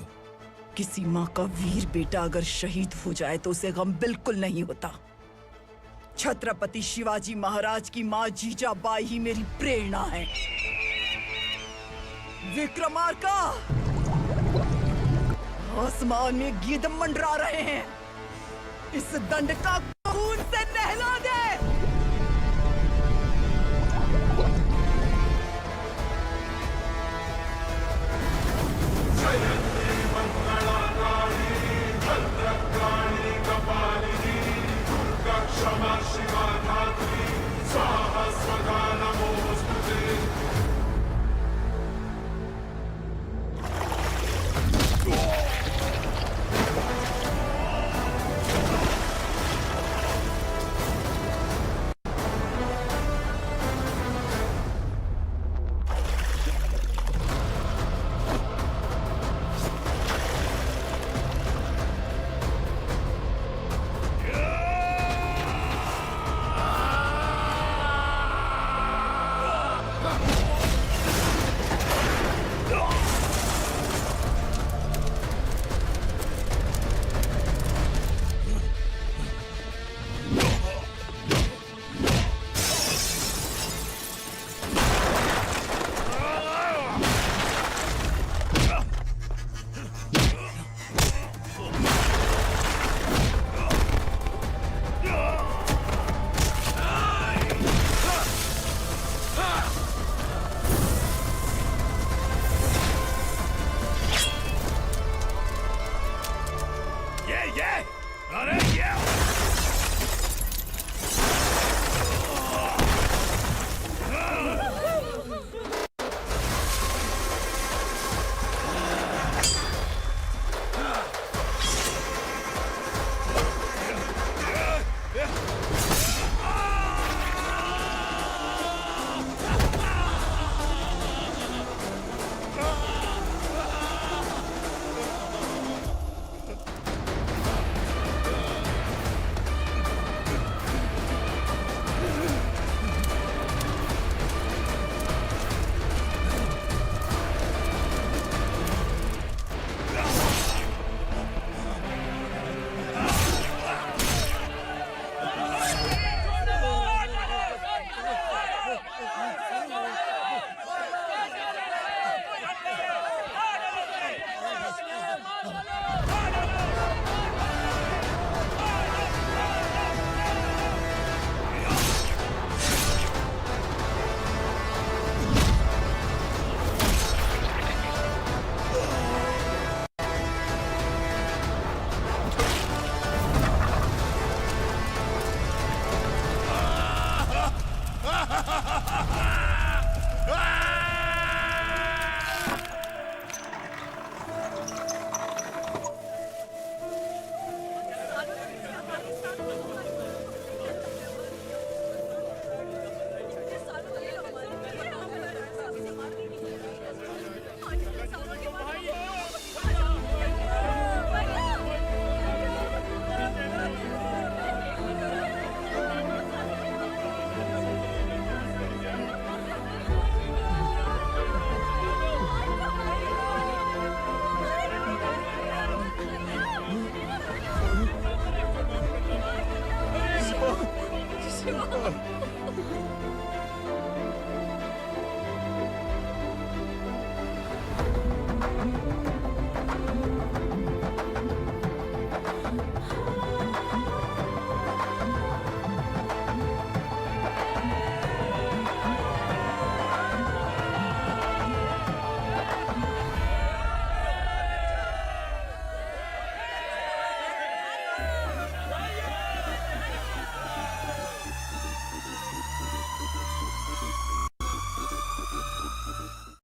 किसी माँ का वीर बेटा अगर शहीद हो जाए तो उसे गम बिल्कुल नहीं होता। छत्रपति शिवाजी महाराज की माँ जीजाबाई ही मेरी प्रेरणा है। विक्रमार्का, आसमान में गीत मंडरा रहे हैं, इस दंड का खून से नहला दे।